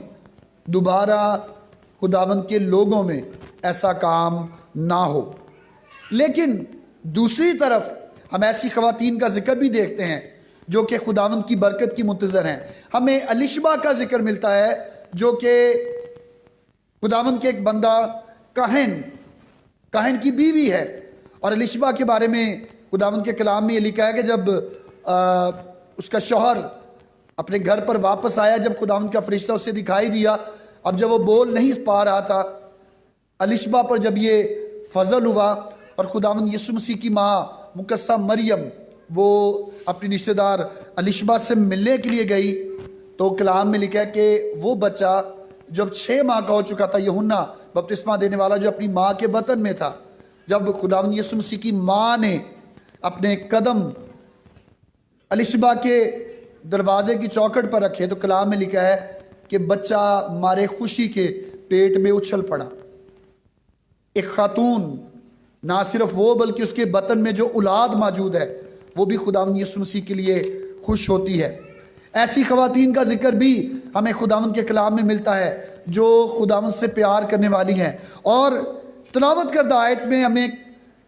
[SPEAKER 10] दोबारा खुदावंद के लोगों में ऐसा काम ना हो। लेकिन दूसरी तरफ हम ऐसी ख़वातीन का जिक्र भी देखते हैं जो कि खुदावंद की बरकत की मुंतज़र हैं। हमें अलिशबा का जिक्र मिलता है जो कि खुदावंद के एक बंदा काहिन की बीवी है। और अलिशबा के बारे में खुदावंद के कलाम में ये लिखा है कि जब उसका शौहर अपने घर पर वापस आया, जब खुदावंद का फरिश्ता उसे दिखाई दिया, अब जब वो बोल नहीं पा रहा था, अलिशबा पर जब ये फजल हुआ और खुदावंद यीशु मसीह की माँ मुकद्दसा मरियम वो अपनी रिश्तेदार अलिशबा से मिलने के लिए गई, तो कलाम में लिखा है कि वो बच्चा जब 6 माह का हो चुका था, यूहन्ना बपतिस्मा देने वाला जो अपनी माँ के बतन में था, जब खुदावंद यीशु मसीह की माँ ने अपने कदम अलिशबा के दरवाजे की चौखट पर रखे, तो कलाम में लिखा है कि बच्चा मारे खुशी के पेट में उछल पड़ा। एक खातून, ना सिर्फ वो बल्कि उसके बतन में जो औलाद मौजूद है वो भी खुदावंद यीशु मसीह के लिए खुश होती है। ऐसी ख़वातीन का जिक्र भी हमें खुदावंद के कलाम में मिलता है जो खुदावंद से प्यार करने वाली हैं। और तिलावत करदा आयत में हमें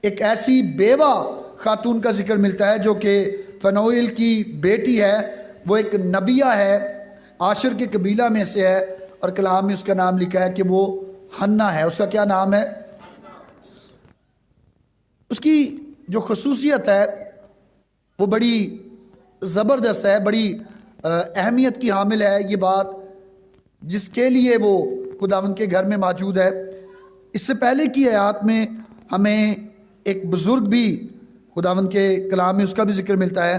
[SPEAKER 10] एक ऐसी बेवा खातून का जिक्र मिलता है जो कि फनोइल की बेटी है, वो एक नबिया है, आशर के कबीला में से है, और कलाम में उसका नाम लिखा है कि वो हन्ना है। उसका क्या नाम है? उसकी जो खसूसियत है वो बड़ी ज़बरदस्त है, बड़ी अहमियत की हामिल है। ये बात जिसके लिए वो खुदावंद के घर में मौजूद है। इससे पहले की आयत में हमें एक बुज़ुर्ग भी खुदावंद के कलाम में उसका भी जिक्र मिलता है,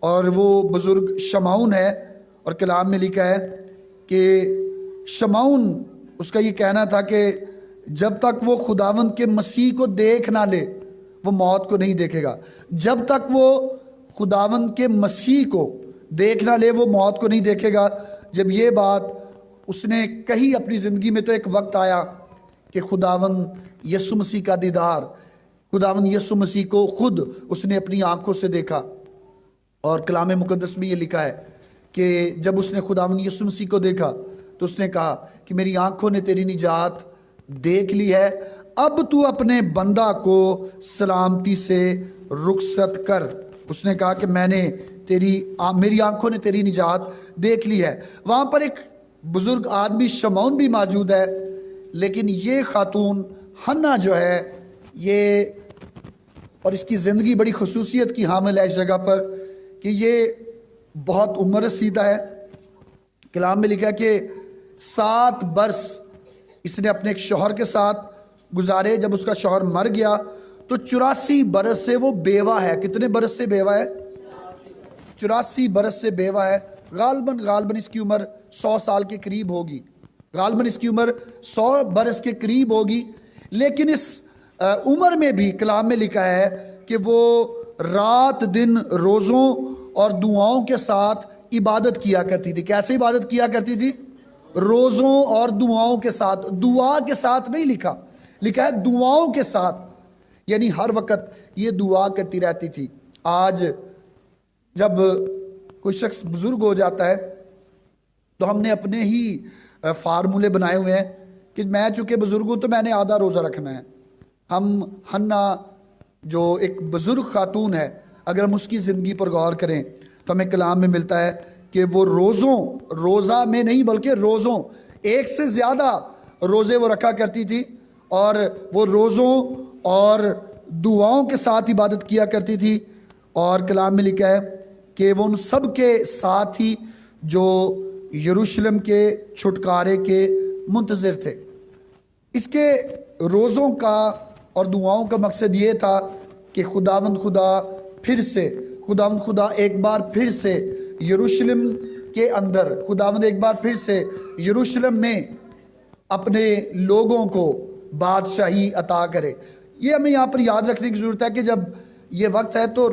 [SPEAKER 10] और वो बुज़ुर्ग शमाउन है। और कलाम में लिखा है कि शमाउन, उसका ये कहना था कि जब तक वो खुदावंद के मसीह को देख ना ले वो मौत को नहीं देखेगा। जब तक वो खुदावंद के मसीह को देख ना ले वो मौत को नहीं देखेगा। जब ये बात उसने कही अपनी ज़िंदगी में, तो एक वक्त आया कि खुदावंद यीशु मसीह का दीदार, खुदावंद यीशु मसीह को खुद उसने अपनी आंखों से देखा। और कलाम मुकद्दस में ये लिखा है कि जब उसने खुदावंद यीशु मसीह को देखा तो उसने कहा कि मेरी आंखों ने तेरी निजात देख ली है, اب تو اپنے بندہ کو سلامتی سے رخصت کر. اس نے کہا کہ میں نے میری آنکھوں نے تیری نجات دیکھ لی ہے. وہاں پر ایک بزرگ آدمی شمعون بھی موجود ہے، لیکن یہ خاتون حنا جو ہے یہ، اور اس کی زندگی بڑی خصوصیت کی حامل ہے اس جگہ پر کہ یہ بہت عمر رسیدہ ہے. کلام میں لکھا کہ 7 برس اس نے اپنے ایک شوہر کے ساتھ گزارے. جب اس کا شوہر مر گیا تو 84 برس سے وہ بیوہ ہے. کتنے برس سے بیوہ ہے؟ 84 برس سے بیوہ ہے. غالباً اس کی عمر 100 سال کے قریب ہوگی. غالباً اس کی عمر 100 برس کے قریب ہوگی. لیکن اس عمر میں بھی کلام میں لکھا ہے کہ وہ رات دن روزوں اور دعاؤں کے ساتھ عبادت کیا کرتی تھی. کیسے عبادت کیا کرتی تھی؟ روزوں اور دعاؤں کے ساتھ. دعا کے ساتھ نہیں لکھا ہے دعاؤں کے ساتھ، یعنی ہر وقت یہ دعا کرتی رہتی تھی. آج جب کوئی شخص بزرگ ہو جاتا ہے تو ہم نے اپنے ہی فارمولے بنائے ہوئے ہیں کہ میں چونکہ بزرگ ہوں تو میں نے آدھا روزہ رکھنا ہے. ہم حنا جو ایک بزرگ خاتون ہے، اگر ہم اس کی زندگی پر غور کریں تو ہمیں کلام میں ملتا ہے کہ وہ روزہ میں نہیں بلکہ روزوں 1 سے زیادہ روزے وہ رکھا کرتی تھی، اور وہ روزوں اور دعاؤں کے ساتھ عبادت کیا کرتی تھی. اور کلام میں لکھا ہے کہ وہ ان سب کے ساتھ ہی جو یروشلم کے چھٹکارے کے منتظر تھے. اس کے روزوں کا اور دعاؤں کا مقصد یہ تھا کہ خداوند خدا ایک بار پھر سے یروشلم کے اندر، خداوند ایک بار پھر سے یروشلم میں اپنے لوگوں کو بادشاہی عطا کرے. یہ ہمیں یہاں پر یاد رکھنے کی ضرورت ہے کہ جب یہ وقت ہے تو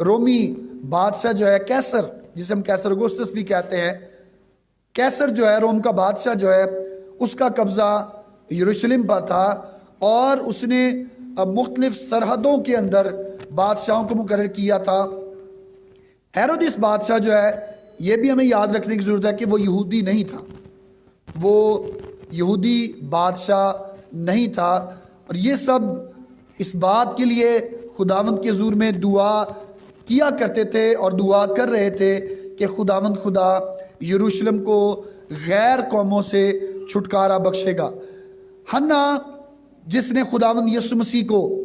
[SPEAKER 10] رومی بادشاہ جو ہے کیسر، جسے ہم کیسر اگسطس بھی کہتے ہیں، کیسر جو ہے روم کا بادشاہ جو ہے اس کا قبضہ یروشلم پر تھا، اور اس نے مختلف سرحدوں کے اندر بادشاہوں کو مقرر کیا تھا. ہیرودس بادشاہ جو ہے یہ بھی ہمیں یاد رکھنے کی ضرورت ہے کہ وہ یہودی نہیں تھا، وہ یہودی بادشاہ نہیں تھا. اور یہ سب اس بات کے لیے خداوند کے حضور میں دعا کیا کرتے تھے اور دعا کر رہے تھے کہ خداوند خدا یروشلم کو غیر قوموں سے چھٹکارا بخشے گا. حنا جس نے خداوند یسوع مسیح کو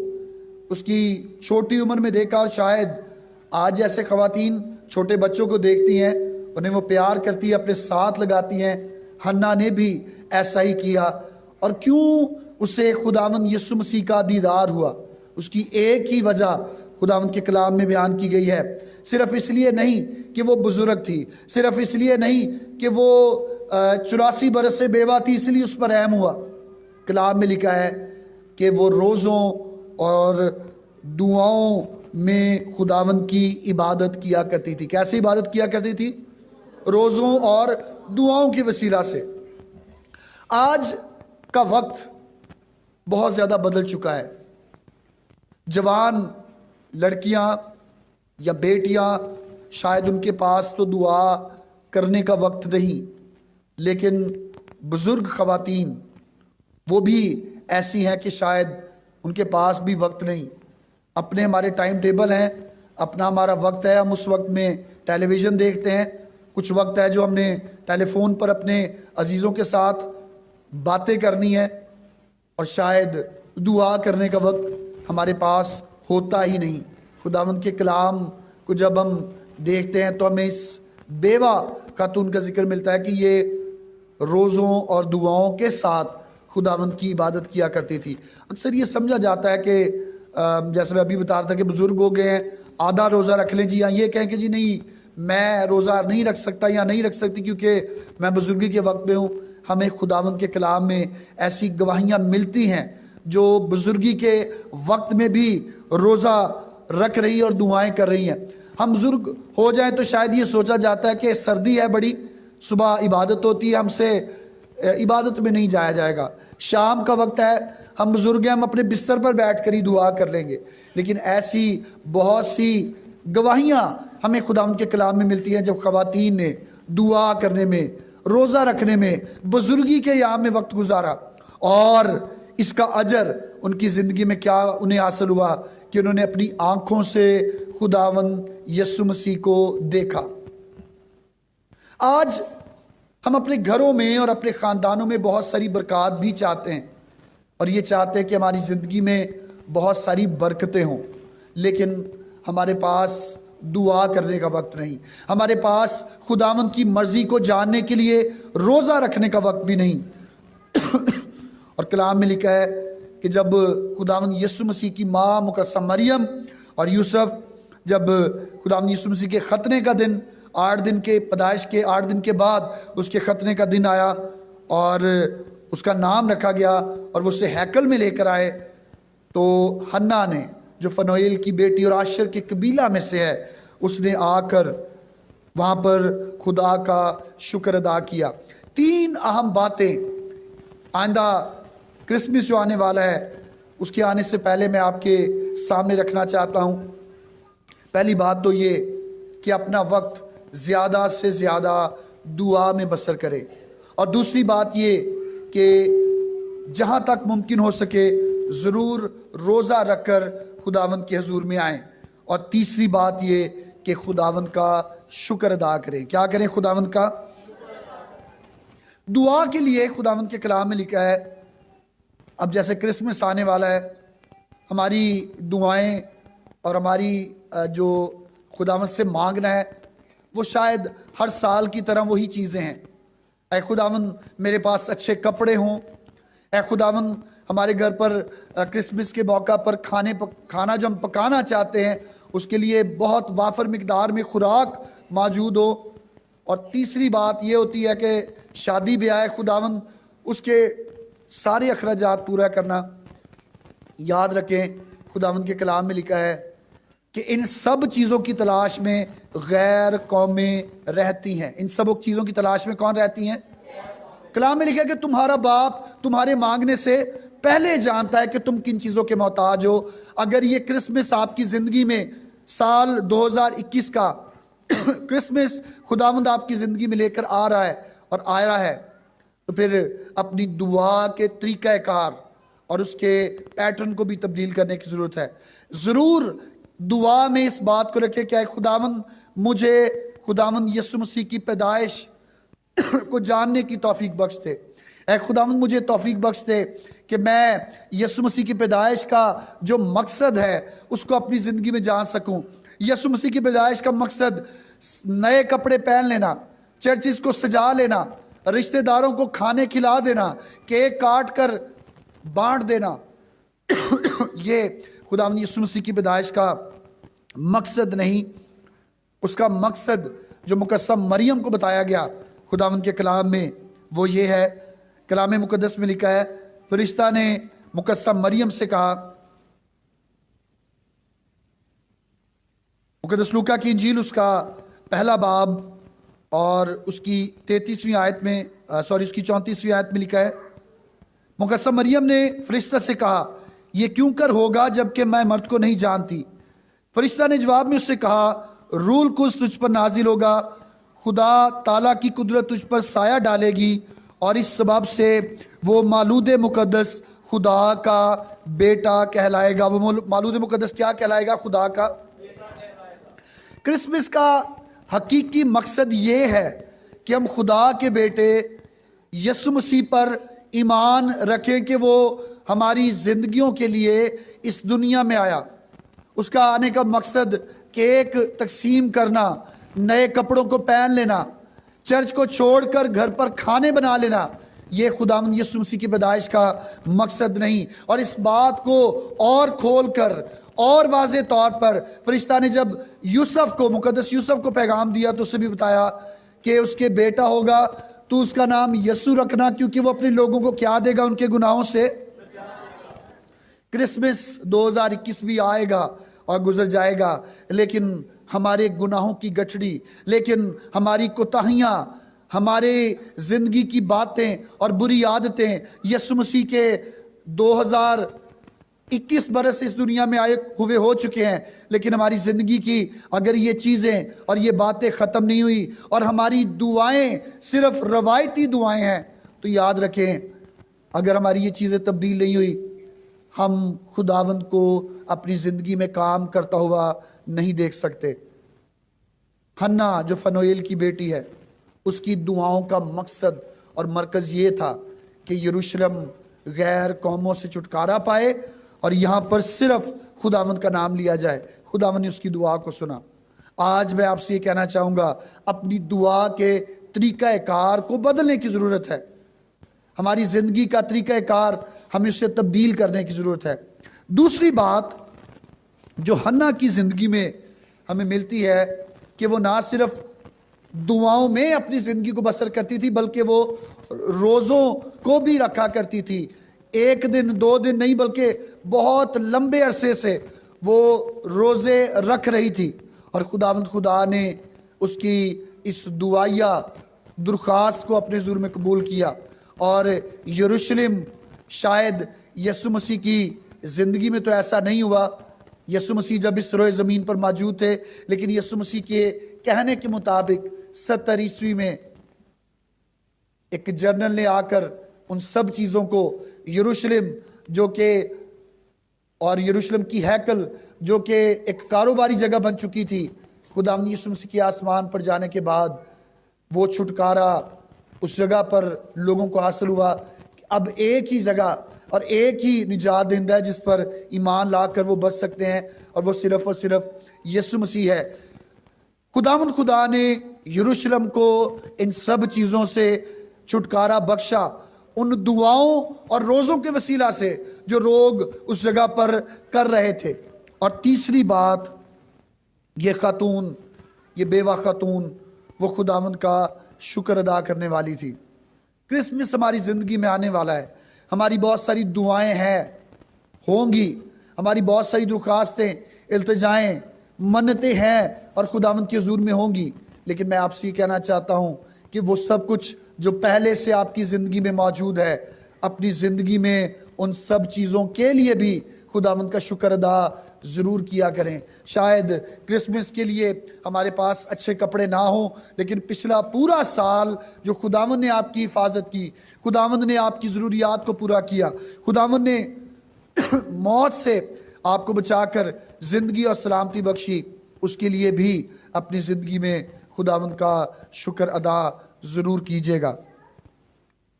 [SPEAKER 10] اس کی چھوٹی عمر میں دیکھا، اور شاید آج جیسے خواتین چھوٹے بچوں کو دیکھتی ہیں انہیں وہ پیار کرتی ہیں، اپنے ساتھ لگاتی ہیں، حنا نے بھی ایسا ہی کیا. اور کیوں اسے خداوند یسوع مسیح کا دیدار ہوا؟ اس کی ایک ہی وجہ خداوند کے کلام میں بیان کی گئی ہے. صرف اس لیے نہیں کہ وہ بزرگ تھی، صرف اس لیے نہیں کہ وہ 84 برس سے بیوہ تھی اس لیے اس پر رحم ہوا. کلام میں لکھا ہے کہ وہ روزوں اور دعاؤں میں خداوند کی عبادت کیا کرتی تھی. کیسے عبادت کیا کرتی تھی؟ روزوں اور دعاؤں کی وسیلہ سے. آج کا وقت بہت زیادہ بدل چکا ہے. جوان لڑکیاں یا بیٹیاں شاید ان کے پاس تو دعا کرنے کا وقت نہیں، لیکن بزرگ خواتین وہ بھی ایسی ہیں کہ شاید ان کے پاس بھی وقت نہیں. اپنے ہمارے ٹائم ٹیبل ہیں، اپنا ہمارا وقت ہے، ہم اس وقت میں ٹیلی ویژن دیکھتے ہیں، کچھ وقت ہے جو ہم نے ٹیلی فون پر اپنے عزیزوں کے ساتھ باتیں کرنی ہے، اور شاید دعا کرنے کا وقت ہمارے پاس ہوتا ہی نہیں. خداوند کے کلام کو جب ہم دیکھتے ہیں تو ہمیں اس بیوہ خاتون کا ذکر ملتا ہے کہ یہ روزوں اور دعاؤں کے ساتھ خداوند کی عبادت کیا کرتی تھی. اکثر یہ سمجھا جاتا ہے کہ جیسے میں ابھی بتا رہا تھا کہ بزرگ ہو گئے ہیں آدھا روزہ رکھ لیں جی، یا یہ کہیں کہ جی نہیں میں روزہ نہیں رکھ سکتا یا نہیں رکھ سکتی کیونکہ میں بزرگی کے وقت میں ہوں. ہمیں خداوند کے کلام میں ایسی گواہیاں ملتی ہیں جو بزرگی کے وقت میں بھی روزہ رکھ رہی اور دعائیں کر رہی ہیں. ہم بزرگ ہو جائیں تو شاید یہ سوچا جاتا ہے کہ سردی ہے بڑی، صبح عبادت ہوتی ہے، ہم سے عبادت میں نہیں جایا جائے گا. شام کا وقت ہے، ہم بزرگ ہیں، ہم اپنے بستر پر بیٹھ کر ہی دعا کر لیں گے. لیکن ایسی بہت سی گواہیاں ہمیں خداوند کے کلام میں ملتی ہیں جب خواتین نے دعا کرنے میں، روزہ رکھنے میں، بزرگی کے ایام میں وقت گزارا. اور اس کا اجر ان کی زندگی میں کیا انہیں حاصل ہوا کہ انہوں نے اپنی آنکھوں سے خداوند یسوع مسیح کو دیکھا۔ آج ہم اپنے گھروں میں اور اپنے خاندانوں میں بہت ساری برکات بھی چاہتے ہیں، اور یہ چاہتے ہیں کہ ہماری زندگی میں بہت ساری برکتیں ہوں، لیکن ہمارے پاس دعا کرنے کا وقت نہیں، ہمارے پاس خداوند کی مرضی کو جاننے کے لیے روزہ رکھنے کا وقت بھی نہیں۔ اور کلام میں لکھا ہے کہ جب خداوند یسوع مسیح کی ماں مقدسہ مریم اور یوسف، جب خداوند یسوع مسیح کے ختنے کا دن، 8 دن کے پیدائش کے 8 دن کے بعد اس کے ختنے کا دن آیا اور اس کا نام رکھا گیا اور وہ اسے ہیکل میں لے کر آئے، تو حنا نے جو فنویل کی بیٹی اور عاشر کے قبیلہ میں سے ہے، اس نے آ کر وہاں پر خدا کا شکر ادا کیا۔ 3 اہم باتیں آئندہ کرسمس جو آنے والا ہے اس کے آنے سے پہلے میں آپ کے سامنے رکھنا چاہتا ہوں۔ پہلی بات تو یہ کہ اپنا وقت زیادہ سے زیادہ دعا میں بسر کرے، اور دوسری بات یہ کہ جہاں تک ممکن ہو سکے ضرور روزہ رکھ کر خداوند کے حضور میں آئیں، اور تیسری بات یہ کہ خداوند کا شکر ادا کریں۔ کیا کریں؟ خداوند کا دعا کے لیے خداوند کے کلام میں لکھا ہے، اب جیسے کرسمس آنے والا ہے، ہماری دعائیں اور ہماری جو خداوند سے مانگنا ہے وہ شاید ہر سال کی طرح وہی چیزیں ہیں۔ اے خداوند میرے پاس اچھے کپڑے ہوں، اے خداوند ہمارے گھر پر کرسمس کے موقع پر کھانا جو ہم پکانا چاہتے ہیں اس کے لیے بہت وافر مقدار میں خوراک موجود ہو، اور تیسری بات یہ ہوتی ہے کہ شادی بیاہ خداوند اس کے سارے اخراجات پورا کرنا۔ یاد رکھیں خداوند کے کلام میں لکھا ہے کہ ان سب چیزوں کی تلاش میں غیر قومیں رہتی ہیں۔ ان سب چیزوں کی تلاش میں کون رہتی ہیں؟ کلام میں لکھا ہے کہ تمہارا باپ تمہارے مانگنے سے پہلے جانتا ہے کہ تم کن چیزوں کے محتاج ہو۔ اگر یہ کرسمس آپ کی زندگی میں سال 2021 کا کرسمس خداوند آپ کی زندگی میں لے کر آ رہا ہے اور آ رہا ہے، تو پھر اپنی دعا کے طریقہ کار اور اس کے پیٹرن کو بھی تبدیل کرنے کی ضرورت ہے۔ ضرور دعا میں اس بات کو رکھے کہ اے خداوند مجھے خداوند یسوع مسیح کی پیدائش کو جاننے کی توفیق بخش دے۔ اے خداوند مجھے توفیق بخش دے کہ میں یسوع مسیح کی پیدائش کا جو مقصد ہے اس کو اپنی زندگی میں جان سکوں۔ یسوع مسیح کی پیدائش کا مقصد نئے کپڑے پہن لینا، چرچز کو سجا لینا، رشتہ داروں کو کھانے کھلا دینا، کیک کاٹ کر بانٹ دینا، یہ خداوند یسوع مسیح کی پیدائش کا مقصد نہیں۔ اس کا مقصد جو مقدسہ مریم کو بتایا گیا خداوند کے کلام میں وہ یہ ہے۔ کلام مقدس میں لکھا ہے، فرشتہ نے مقدسہ مریم سے کہا، مقدس لوکا کی انجیل اس کا پہلا باب اور اس کی 33ویں آیت میں اس کی 34ویں آیت میں لکھا ہے، مقدسہ مریم نے فرشتہ سے کہا یہ کیوں کر ہوگا جبکہ میں مرد کو نہیں جانتی؟ فرشتہ نے جواب میں اس سے کہا روح القدس تجھ پر نازل ہوگا، خدا تعالیٰ کی قدرت تجھ پر سایہ ڈالے گی، اور اس سبب سے وہ مولود مقدس خدا کا بیٹا کہلائے گا۔ وہ مولود مقدس کیا کہلائے گا؟ خدا کا۔ کرسمس کا حقیقی مقصد یہ ہے کہ ہم خدا کے بیٹے یسوع مسیح پر ایمان رکھیں کہ وہ ہماری زندگیوں کے لیے اس دنیا میں آیا۔ اس کا آنے کا مقصد کیک تقسیم کرنا، نئے کپڑوں کو پہن لینا، چرچ کو چھوڑ کر گھر پر کھانے بنا لینا، یہ خداوند یسوع مسیح کی پیدائش کا مقصد نہیں۔ اور اس بات کو اور کھول کر اور واضح طور پر فرشتہ نے جب یوسف کو، مقدس یوسف کو پیغام دیا تو اسے بھی بتایا کہ اس کے بیٹا ہوگا، تو اس کا نام یسوع رکھنا، کیونکہ وہ اپنے لوگوں کو کیا دے گا؟ ان کے گناہوں سے۔ کرسمس 2021 بھی آئے گا اور گزر جائے گا، لیکن ہمارے گناہوں کی گٹھڑی، لیکن ہماری کوتاہیاں، ہمارے زندگی کی باتیں اور بری عادتیں یسوع مسیح کے 2021 برس اس دنیا میں آئے ہوئے ہو چکے ہیں، لیکن ہماری زندگی کی اگر یہ چیزیں اور یہ باتیں ختم نہیں ہوئی اور ہماری دعائیں صرف روایتی دعائیں ہیں، تو یاد رکھیں اگر ہماری یہ چیزیں تبدیل نہیں ہوئی ہم خداوند کو اپنی زندگی میں کام کرتا ہوا نہیں دیکھ سکتے۔ حنا جو فنویل کی بیٹی ہے، اس کی دعاؤں کا مقصد اور مرکز یہ تھا کہ یروشلم غیر قوموں سے چھٹکارا پائے اور یہاں پر صرف خداوند کا نام لیا جائے۔ خداوند نے اس کی دعا کو سنا۔ آج میں آپ سے یہ کہنا چاہوں گا، اپنی دعا کے طریقہ کار کو بدلنے کی ضرورت ہے۔ ہماری زندگی کا طریقہ کار ہمیں اسے تبدیل کرنے کی ضرورت ہے۔ دوسری بات جو حنا کی زندگی میں ہمیں ملتی ہے کہ وہ نہ صرف دعاؤں میں اپنی زندگی کو بسر کرتی تھی بلکہ وہ روزوں کو بھی رکھا کرتی تھی۔ ایک دن 2 دن نہیں بلکہ بہت لمبے عرصے سے وہ روزے رکھ رہی تھی، اور خداوند خدا نے اس کی اس دعائیہ درخواست کو اپنے حضور میں قبول کیا، اور یروشلم شاید یسوع مسیح کی زندگی میں تو ایسا نہیں ہوا، یسوع مسیح جب اس روئے زمین پر موجود تھے، لیکن یسوع مسیح کے کہنے کے مطابق 70 عیسوی میں ایک جنرل نے آ کر ان سب چیزوں کو یروشلم جو کہ اور یروشلم کی ہیکل جو کہ ایک کاروباری جگہ بن چکی تھی، خداوند یسوع مسیح کے آسمان پر جانے کے بعد وہ چھٹکارا اس جگہ پر لوگوں کو حاصل ہوا۔ اب ایک ہی جگہ اور ایک ہی نجات دہندہ ہے جس پر ایمان لا کر وہ بچ سکتے ہیں، اور وہ صرف اور صرف یسوع مسیح ہے۔ خداوند خدا نے یروشلم کو ان سب چیزوں سے چھٹکارا بخشا، ان دعاؤں اور روزوں کے وسیلہ سے جو لوگ اس جگہ پر کر رہے تھے۔ اور تیسری بات، یہ خاتون، یہ بیوہ خاتون، وہ خداوند کا شکر ادا کرنے والی تھی۔ کرسمس ہماری زندگی میں آنے والا ہے، ہماری بہت ساری دعائیں ہیں، ہوں گی، ہماری بہت ساری درخواستیں، التجائیں، منتیں ہیں اور خداوند کے حضور میں ہوں گی، لیکن میں آپ سے یہ کہنا چاہتا ہوں کہ وہ سب کچھ جو پہلے سے آپ کی زندگی میں موجود ہے، اپنی زندگی میں ان سب چیزوں کے لیے بھی خداوند کا شکر ادا ضرور کیا کریں۔ شاید کرسمس کے لیے ہمارے پاس اچھے کپڑے نہ ہوں، لیکن پچھلا پورا سال جو خداوند نے آپ کی حفاظت کی، خداوند نے آپ کی ضروریات کو پورا کیا، خداوند نے موت سے آپ کو بچا کر زندگی اور سلامتی بخشی، اس کے لیے بھی اپنی زندگی میں خداوند کا شکر ادا ضرور کیجیے گا۔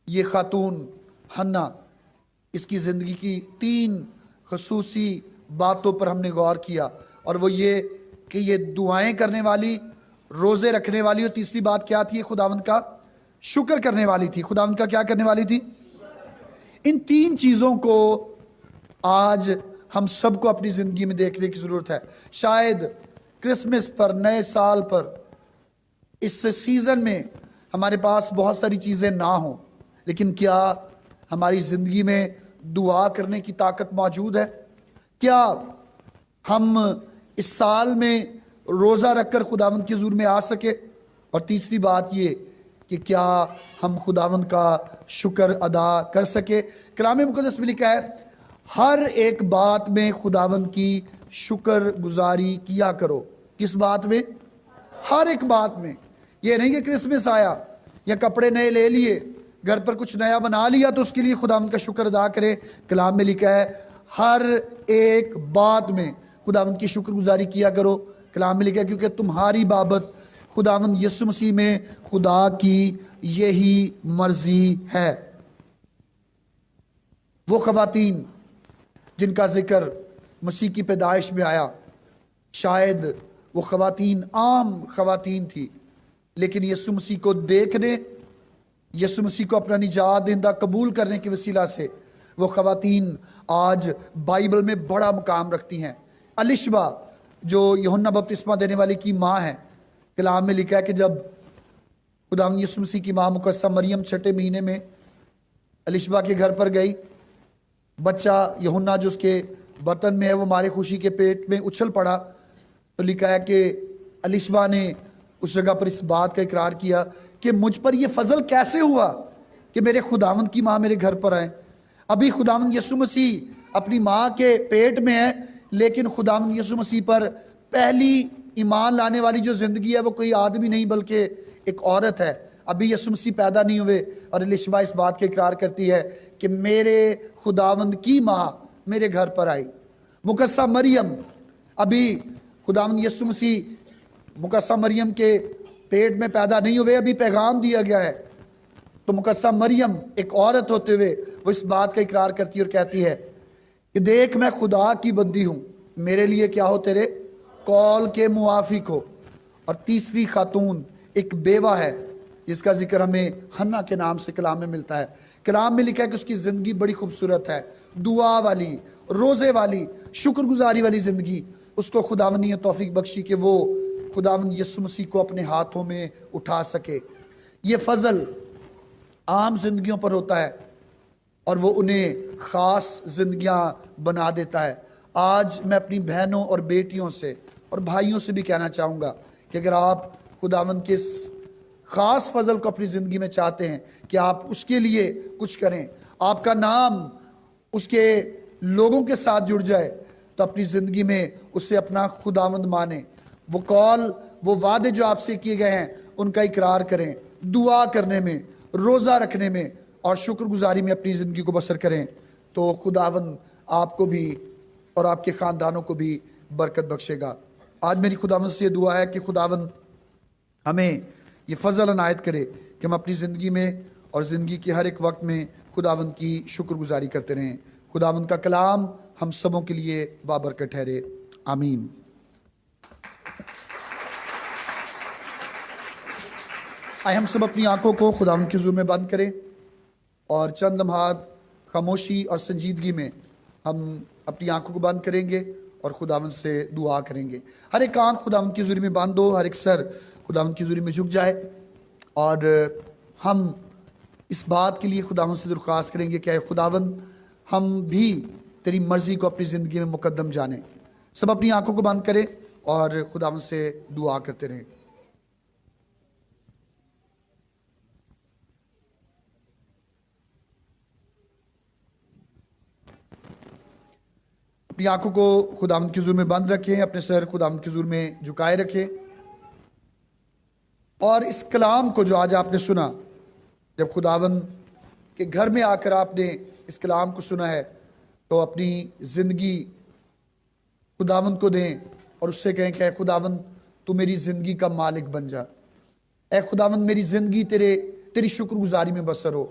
[SPEAKER 10] یہ خاتون حنا، اس کی زندگی کی 3 خصوصی باتوں پر ہم نے غور کیا، اور وہ یہ کہ یہ دعائیں کرنے والی، روزے رکھنے والی، اور تیسری بات کیا تھی؟ خداوند کا شکر کرنے والی تھی۔ خداوند کا کیا کرنے والی تھی؟ ان 3 چیزوں کو آج ہم سب کو اپنی زندگی میں دیکھنے کی ضرورت ہے۔ شاید کرسمس پر، نئے سال پر، اس سیزن میں ہمارے پاس بہت ساری چیزیں نہ ہوں، لیکن کیا ہماری زندگی میں دعا کرنے کی طاقت موجود ہے؟ کیا ہم اس سال میں روزہ رکھ کر خداوند کے حضور میں آ سکے؟ اور تیسری بات یہ کہ کیا ہم خداوند کا شکر ادا کر سکے؟ کلام مقدس میں لکھا ہے، ہر ایک بات میں خداوند کی شکر گزاری کیا کرو۔ کس بات میں؟ ہر ایک بات میں۔ یہ نہیں کہ کرسمس آیا یا کپڑے نئے لے لیے، گھر پر کچھ نیا بنا لیا تو اس کے لیے خداوند کا شکر ادا کرے۔ کلام میں لکھا ہے ہر ایک بات میں خداوند کی شکر گزاری کیا کرو۔ کلام میں لکھا ہے کیونکہ تمہاری بابت خداوند یسوع مسیح میں خدا کی یہی مرضی ہے۔ وہ خواتین جن کا ذکر مسیح کی پیدائش میں آیا، شاید وہ خواتین عام خواتین تھی، لیکن یسوع مسیح کو دیکھنے، یسوع مسیح کو اپنا نجات دہندہ قبول کرنے کے وسیلہ سے وہ خواتین آج بائبل میں بڑا مقام رکھتی ہیں۔ الشبا جو یوحنا بپتسمہ دینے والے کی ماں ہے، کلام میں لکھا ہے کہ جب خداوند یسوع مسیح کی ماں مقدسہ مریم 6 مہینے میں الشبا کے گھر پر گئی، بچہ یوحنا جو اس کے بطن میں ہے وہ مارے خوشی کے پیٹ میں اچھل پڑا، تو لکھا ہے کہ الشبا نے اس جگہ پر اس بات کا اقرار کیا کہ مجھ پر یہ فضل کیسے ہوا کہ میرے خداوند کی ماں میرے گھر پر آئے۔ ابھی خداوند یسوع مسیح اپنی ماں کے پیٹ میں ہے، لیکن خداوند یسوع مسیح پر پہلی ایمان لانے والی جو زندگی ہے وہ کوئی آدمی نہیں بلکہ ایک عورت ہے۔ ابھی یسوع مسیح پیدا نہیں ہوئے، اور الشبا اس بات کا اقرار کرتی ہے कि मेरे खुदावंद की माँ मेरे घर पर आई। मुकद्दसा मरियम, अभी खुदावंद यीशु मसीह मुकद्दसा मरियम के पेट में पैदा नहीं हुए, अभी पैगाम दिया गया है। तो मुकद्दसा मरियम एक औरत होते हुए वो इस बात का इकरार करती है और कहती है कि देख मैं खुदा की बंदी हूँ, मेरे लिए क्या हो, तेरे कौल के मुआफिक हो। और तीसरी खातून एक बेवा है जिसका जिक्र हमें हन्ना के नाम से कलाम में मिलता है। कलाम में लिखा है कि उसकी ज़िंदगी बड़ी खूबसूरत है, दुआ वाली, रोज़े वाली, शुक्रगुजारी वाली ज़िंदगी। उसको खुदावंद ने तौफीक बख्शी कि वो खुदावंद यीशु मसीह को अपने हाथों में उठा सके। ये फजल आम जिंदगियों पर होता है और वो उन्हें ख़ास जिंदगियां बना देता है। आज मैं अपनी बहनों और बेटियों से और भाइयों से भी कहना चाहूँगा कि अगर आप खुदावंद के इस ख़ास फजल को अपनी ज़िंदगी में चाहते हैं कि आप उसके लिए कुछ करें, आपका नाम उसके लोगों के साथ जुड़ जाए, तो अपनी ज़िंदगी में उससे अपना खुदावंद माने। वो कॉल, वो वादे जो आपसे किए गए हैं उनका इकरार करें, दुआ करने में, रोज़ा रखने में और शुक्रगुजारी में अपनी ज़िंदगी को बसर करें। तो खुदावंद आपको भी और आपके ख़ानदानों को भी बरकत बख्शेगा। आज मेरी खुदावंद से ये दुआ है कि खुदावंद हमें ये फजल अनायत करे कि हम अपनी ज़िंदगी में और ज़िंदगी के हर एक वक्त में खुदावंद की शुक्रगुजारी करते रहें। खुदावंद का कलाम हम सबों के लिए बाबरकत ठहरे। आमीन। आए हम सब अपनी आंखों को खुदावंद के हुजूर में बंद करें और चंद लम्हात खामोशी और संजीदगी में हम अपनी आंखों को बंद करेंगे और खुदावंद से दुआ करेंगे। हर एक आंख खुदावंद की हुजूरी में बंद हो, हर एक सर खुदावंद की हुजूरी में झुक जाए और हम इस बात के लिए खुदावंद से दरख्वास्त करेंगे कि खुदावंद हम भी तेरी मर्ज़ी को अपनी ज़िंदगी में मुकद्दम जाने। सब अपनी आंखों को बंद करें और खुदावंद से दुआ करते रहें। अपनी आंखों को खुदावंद के हुजूर में बंद रखें, अपने सर खुदावंद के हुजूर में झुकाए रखें और इस कलाम को जो आज आपने सुना, जब खुदावंद के घर में आकर आपने इस कलाम को सुना है, तो अपनी ज़िंदगी खुदावंद को दें और उससे कहें कि ऐ खुदावंद तू मेरी ज़िंदगी का मालिक बन जा। ऐ खुदावंद मेरी ज़िंदगी तेरी शुक्रगुजारी में बसर हो।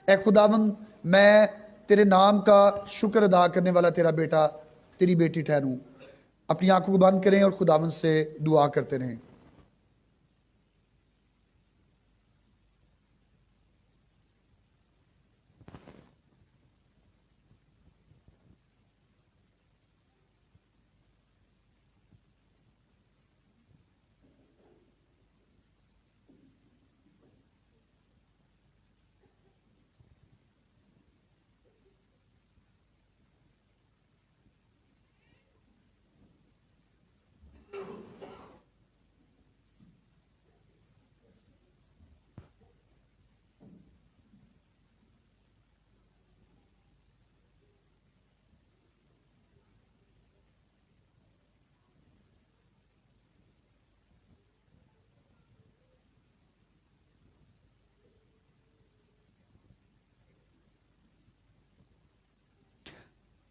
[SPEAKER 10] ऐ खुदावंद मैं तेरे नाम का शुक्र अदा करने वाला तेरा बेटा, तेरी बेटी ठहरूं। अपनी आंखों को बंद करें और खुदावंद से दुआ करते रहें।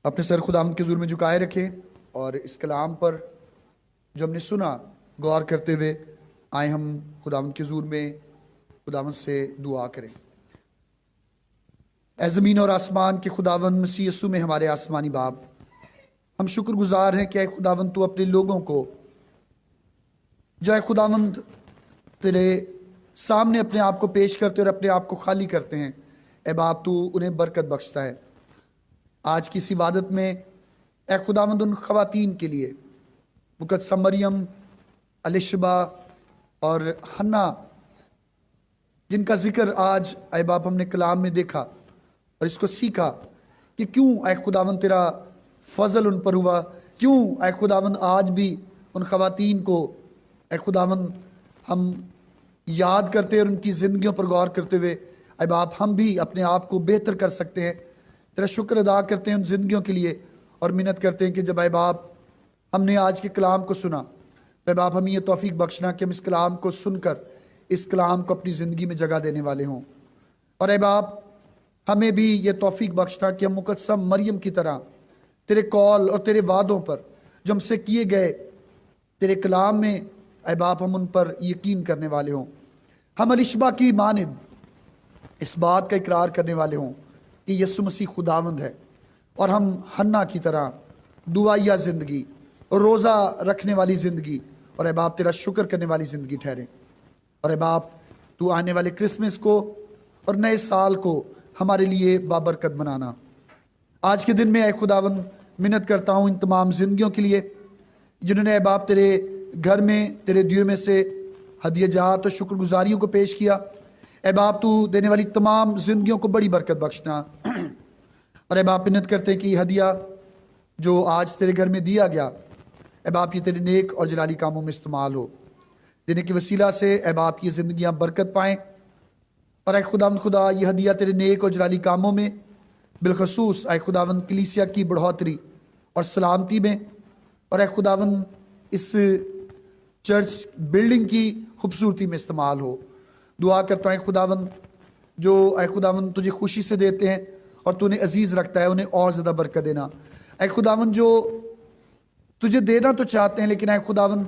[SPEAKER 10] अपने सर खुदावंद के हुजूर में झुकाए रखें और इस कलाम पर जो हमने सुना गौर करते हुए आए हम खुदावंद के हुजूर में खुदावंद से दुआ करें। ऐ ज़मीन और आसमान के खुदावंद मसीह यीशु में हमारे आसमानी बाप, हम शुक्रगुजार हैं कि ऐ खुदावंद तू अपने लोगों को जो है खुदावंद तेरे सामने अपने आप को पेश करते और अपने आप को खाली करते हैं, ऐ बाप तू उन्हें बरकत बख्शता है। आज की इस इबादत में ऐ खुदावंद उन ख़वातीन के लिए मुकद्दसा मरियम, अलिशबा और हन्ना, जिनका जिक्र आज ऐ बाप हमने कलाम में देखा और इसको सीखा कि क्यों ऐ खुदावंद तेरा फजल उन पर हुआ, क्यों ऐ खुदावंद आज भी उन ख़वातीन को ऐ खुदावंद हम याद करते और उनकी ज़िंदगियों पर गौर करते हुए ऐ बाप हम भी अपने आप को बेहतर कर सकते हैं। तेरा शुक्र अदा करते हैं उन ज़िंदगियों के लिए और मिन्नत करते हैं कि जब ऐ बाप हमने आज के कलाम को सुना, ऐ बाप हमें ये तौफीक बख्शना कि हम इस कलाम को सुनकर इस कलाम को अपनी ज़िंदगी में जगह देने वाले हों। और ऐ बाप हमें भी ये तौफीक बख्शना कि हम मुकद्दस मरियम की तरह तेरे कौल और तेरे वादों पर जो हमसे किए गए तेरे कलाम में ऐ बाप हम उन पर यकीन करने वाले हों। हम अलिशबा की मानिद इस बात का इकरार करने वाले हों कि यसु मसीह खुदावंद है, और हम हन्ना की तरह दुआया ज़िंदगी और रोज़ा रखने वाली ज़िंदगी और ऐ बाप तेरा शुक्र करने वाली ज़िंदगी ठहरें। और ऐ बाप तू आने वाले क्रिसमस को और नए साल को हमारे लिए बाबरकत बनाना। आज के दिन में ऐ खुदावंद मिन्नत करता हूँ इन तमाम ज़िंदगियों के लिए जिन्होंने ऐ बाप तेरे घर में तेरे दिए में से हदिया जात और शुक्रगुजारियों को पेश किया। ऐ बाप तू देने वाली तमाम ज़िंदगियों को बड़ी बरकत बख्शना। और ऐ बाप मिन्नत करते हैं कि हदिया जो आज तेरे घर में दिया गया ऐ बाप ये तेरे नेक और जलाली कामों में इस्तेमाल हो, देने की वसीला से ऐ बाप ये ज़िंदगियाँ बरकत पाएँ। और ऐ खुदावंद खुदा ये हदिया तेरे नेक और जलाली कामों में बिलखसूस ऐ खुदावंद कलीसिया की बढ़ोतरी और सलामती में, और ऐ खुदावंद इस चर्च बिल्डिंग की खूबसूरती में इस्तेमाल हो। दुआ करता है खुदावंद जो ऐ खुदावंद तुझे खुशी से देते हैं और तू उन्हें अजीज़ रखता है, उन्हें और ज़्यादा बरकत देना। ऐ खुदावंद जो तुझे देना तो चाहते हैं लेकिन ऐ खुदावंद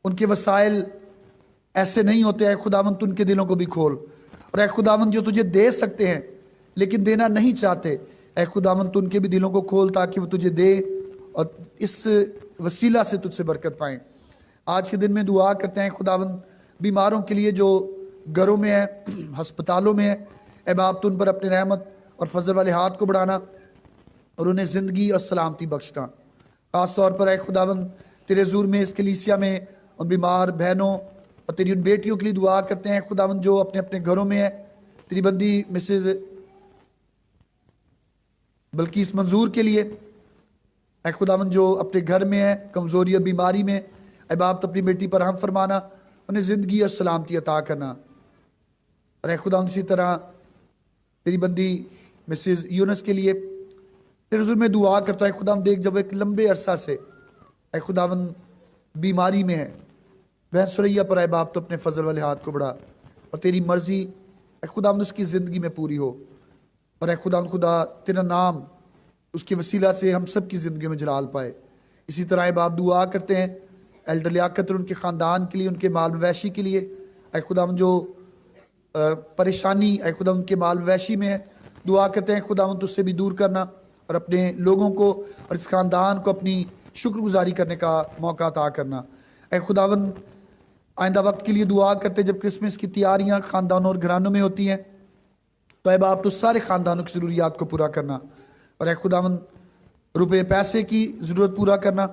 [SPEAKER 10] उनके वसाइल ऐसे नहीं होते, ऐ खुदावंद तू उनके दिलों को भी खोल। और ऐ खुदावंद जो तुझे दे सकते हैं लेकिन देना नहीं चाहते, ऐ खुदावंद तू उनके भी दिलों को खोल ताकि वो तुझे दे और इस वसीला से तुझसे बरकत पाएँ। आज के दिन में दुआ करते हैं खुदावंद बीमारों के लिए जो घरों में है, हस्पतालों में है, ऐ बाप तू उन पर अपने रहमत और फजल वाले हाथ को बढ़ाना और उन्हें ज़िंदगी और सलामती बख्शना। ख़ास तौर पर ऐ खुदावंद तेरे ज़ूर में इस कलीसिया में उन बीमार बहनों और तेरी उन बेटियों के लिए दुआ करते हैं खुदावंद जो अपने अपने घरों में है। तेरी बंदी मिसेज़ बल्कीस मंजूर के लिए ऐ खुदावंद जो अपने घर में है कमज़ोरी और बीमारी में, ऐ बाप तो अपनी बेटी पर हम फरमाना, उन्हें ज़िंदगी और सलामती अता करना। और ऐ खुदावंद इसी तरह तेरी बंदी मिसेज़ यूनस के लिए तेरे हुज़ूर में दुआ करता है खुदावंद देख जब एक लंबे अरसा से ऐ खुदावंद बीमारी में है, वह सुरैया पर ऐ बाप तो अपने फजल वाले हाथ को बढ़ा और तेरी मर्ज़ी ऐ खुदावंद उसकी ज़िंदगी में पूरी हो। और ऐ खुदावंद खुदा तेरा नाम उसकी वसीला से हम सब की ज़िंदगी में जलाल पाए। इसी तरह ऐ बाप दुआ करते हैं एल्डर लियाकत और उनके ख़ानदान के लिए, उनके माल मवैशी के लिए, ऐ खुदावंद जो परेशानी ऐ खुदावंद के माल मवैशी में है, दुआ करते हैं खुदावंद उससे भी दूर करना और अपने लोगों को और इस ख़ानदान को अपनी शुक्रगुजारी करने का मौका अता करना। ऐ खुदावंद आइंदा वक्त के लिए दुआ करते जब क्रिसमस की तैयारियां ख़ानदानों और घरानों में होती हैं तो ऐ बाप तो सारे ख़ानदानों की ज़रूरियात को पूरा करना। और ऐ खुदावंद रुपए पैसे की ज़रूरत पूरा करना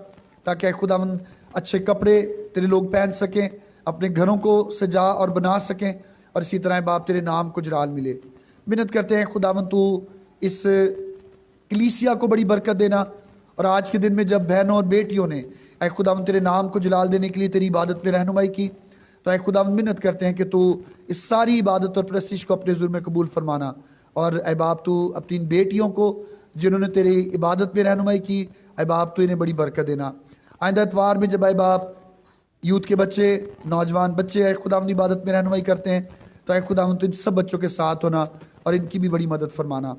[SPEAKER 10] ताकि ऐ खुदावंद अच्छे कपड़े तेरे लोग पहन सकें, अपने घरों को सजा और बना सकें, और इसी तरह बाप तेरे नाम को जलाल मिले। मिन्नत करते हैं खुदावंद तू इस कलीसिया को बड़ी बरकत देना। और आज के दिन में जब बहनों और बेटियों ने ऐ खुदावंद तेरे नाम को जलाल देने के लिए तेरी इबादत में रहनुमाई की, तो ऐ खुदावंद मिन्नत करते हैं कि तू इस सारी इबादत और प्रस्तिश को अपने ज़ुल्म में कबूल फरमाना। और ऐ बाप तू अपनी इन बेटियों को जिन्होंने तेरी इबादत में रहनुमाई की, ऐ बाप तू इन्हें बड़ी बरकत देना। आइंदा इतवार में जब ऐ बाप यूथ के बच्चे, नौजवान बच्चे ऐ खुदावंद इबादत में रहनुमाई करते हैं तो ऐ खुदावंद इन सब बच्चों के साथ होना और इनकी भी बड़ी मदद फरमाना।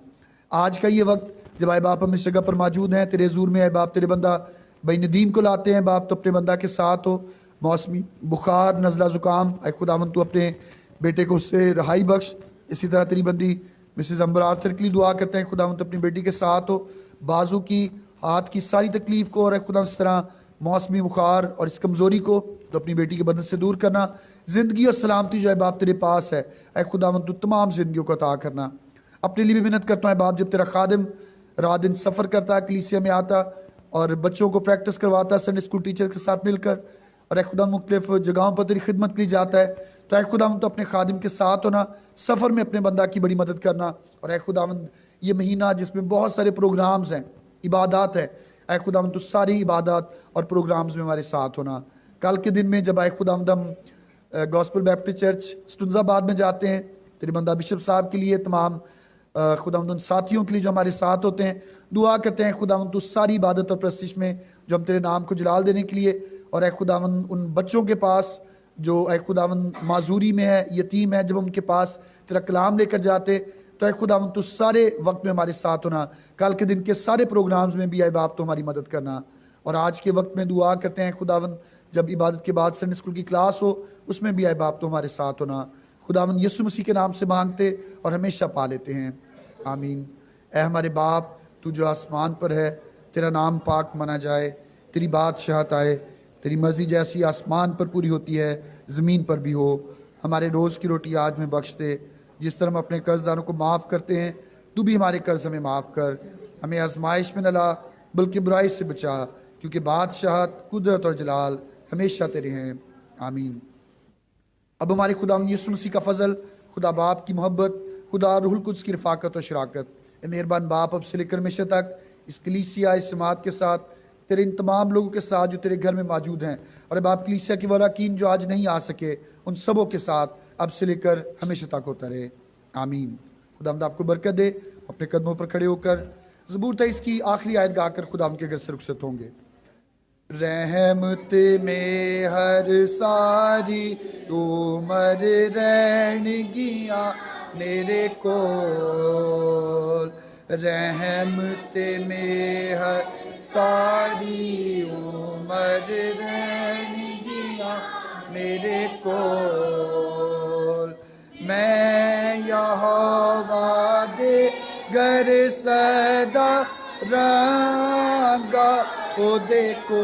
[SPEAKER 10] आज का ये वक्त जब ऐ बाप हम इस जगह पर मौजूद हैं तेरे ज़ूर में, ऐ बाप तेरे बंदा भाई नदीम को लाते हैं, बाप तो अपने बंदा के साथ हो, मौसमी बुखार नज़ला ज़ुकाम ऐ खुदावंद तू अपने बेटे को उससे रहाई बख्श। इसी तरह तेरी बंदी मिसेज़ अम्बर आर्थर के लिए दुआ करते हैं खुदावंद अपनी बेटी के साथ हो, बाजू की हाथ की सारी तकलीफ़ को और ऐ खुदावंद इस तरह मौसमी बुखार और इस कमज़ोरी को तो अपनी बेटी के बदन से दूर करना। ज़िंदगी और सलामती जो है बाप तेरे पास है, ऐ खुदावंद तू तमाम ज़िंदगियों को अता करना। अपने लिए भी मिन्नत करता है बाप जब तेरा खादिम रात दिन सफ़र करता कलीसिया में आता और बच्चों को प्रैक्टिस करवाता संडे स्कूल टीचर के साथ मिलकर, और ऐ खुदावंद मुख्तलिफ जगहों पर तेरी खिदमत के लिए जाता है, तो ऐ खुदावंद तो अपने खादिम के साथ होना, सफ़र में अपने बंदा की बड़ी मदद करना। और ऐ खुदावंद ये महीना जिसमें बहुत सारे प्रोग्राम्स हैं, इबादत है, ऐ खुदावंद तो सारी इबादत और प्रोग्राम्स में हमारे साथ होना। कल के दिन में जब ऐ खुदावंद हम गॉस्पेल बैप्टिस्ट चर्च स्टुंजाबाद में जाते हैं तेरे बंदा बिशप साहब के लिए, तमाम खुदावंद उन साथियों के लिए जो हमारे साथ होते हैं, दुआ करते हैं खुदावंद तो सारी इबादत और प्रस्तिश में जो हम तेरे नाम को जलाल देने के लिए, और ऐ खुदावंद उन बच्चों के पास जो ऐ खुदावंद माजूरी में है, यतीम है, जब हम उनके पास तेरा कलाम लेकर जाते तो ऐ खुदावन तू सारे वक्त में हमारे साथ होना, कल के दिन के सारे प्रोग्राम्स में भी ऐ बाप तो हमारी मदद करना। और आज के वक्त में दुआ करते हैं खुदावन, जब इबादत के बाद संडे स्कूल की क्लास हो उसमें भी ऐ बाप तो हमारे साथ होना। खुदावन यीशु मसीह के नाम से मांगते और हमेशा पा लेते हैं, आमीन। ऐ हमारे बाप तू जो आसमान पर है, तेरा नाम पाक माना जाए, तेरी बादशाहत आए, तेरी मर्जी जैसी आसमान पर पूरी होती है ज़मीन पर भी हो। हमारे रोज़ की रोटी आज में बख्श दे, जिस तरह हम अपने कर्जदारों को माफ़ करते हैं तू भी हमारे कर्ज हमें माफ़ कर। हमें आजमाइश में न ला बल्कि बुराई से बचा, क्योंकि बादशाहत, कुदरत और जलाल हमेशा तेरे हैं, आमीन। अब हमारे खुदा यीशु मसीह का फजल, खुदा बाप की मोहब्बत, खुदा रूहुल कुद्स की रफ़ाकत और शराकत, मेहरबान बाप अब से लेकर हमेशा तक इस कलीसिया, इस समात के साथ, तेरे इन तमाम लोगों के साथ जो तेरे घर में मौजूद हैं, और बाप कलीसिया के वराकीन जो आज नहीं आ सके उन सबों के साथ अब से लेकर हमेशा तक होता रहे, आमीन। खुदावंद आपको बरकत दे। अपने कदमों पर खड़े होकर ज़बूर 23 की आखिरी आयत गाकर खुदावंद के घर से रुखसत होंगे। रहमत में हर सारी उमर रहनगियाँ मेरे कोल, रहमत में हर सारी उमर रहनगियाँ मेरे कोल। मैं यहोवा दे घर सदा रंगा ओ देखो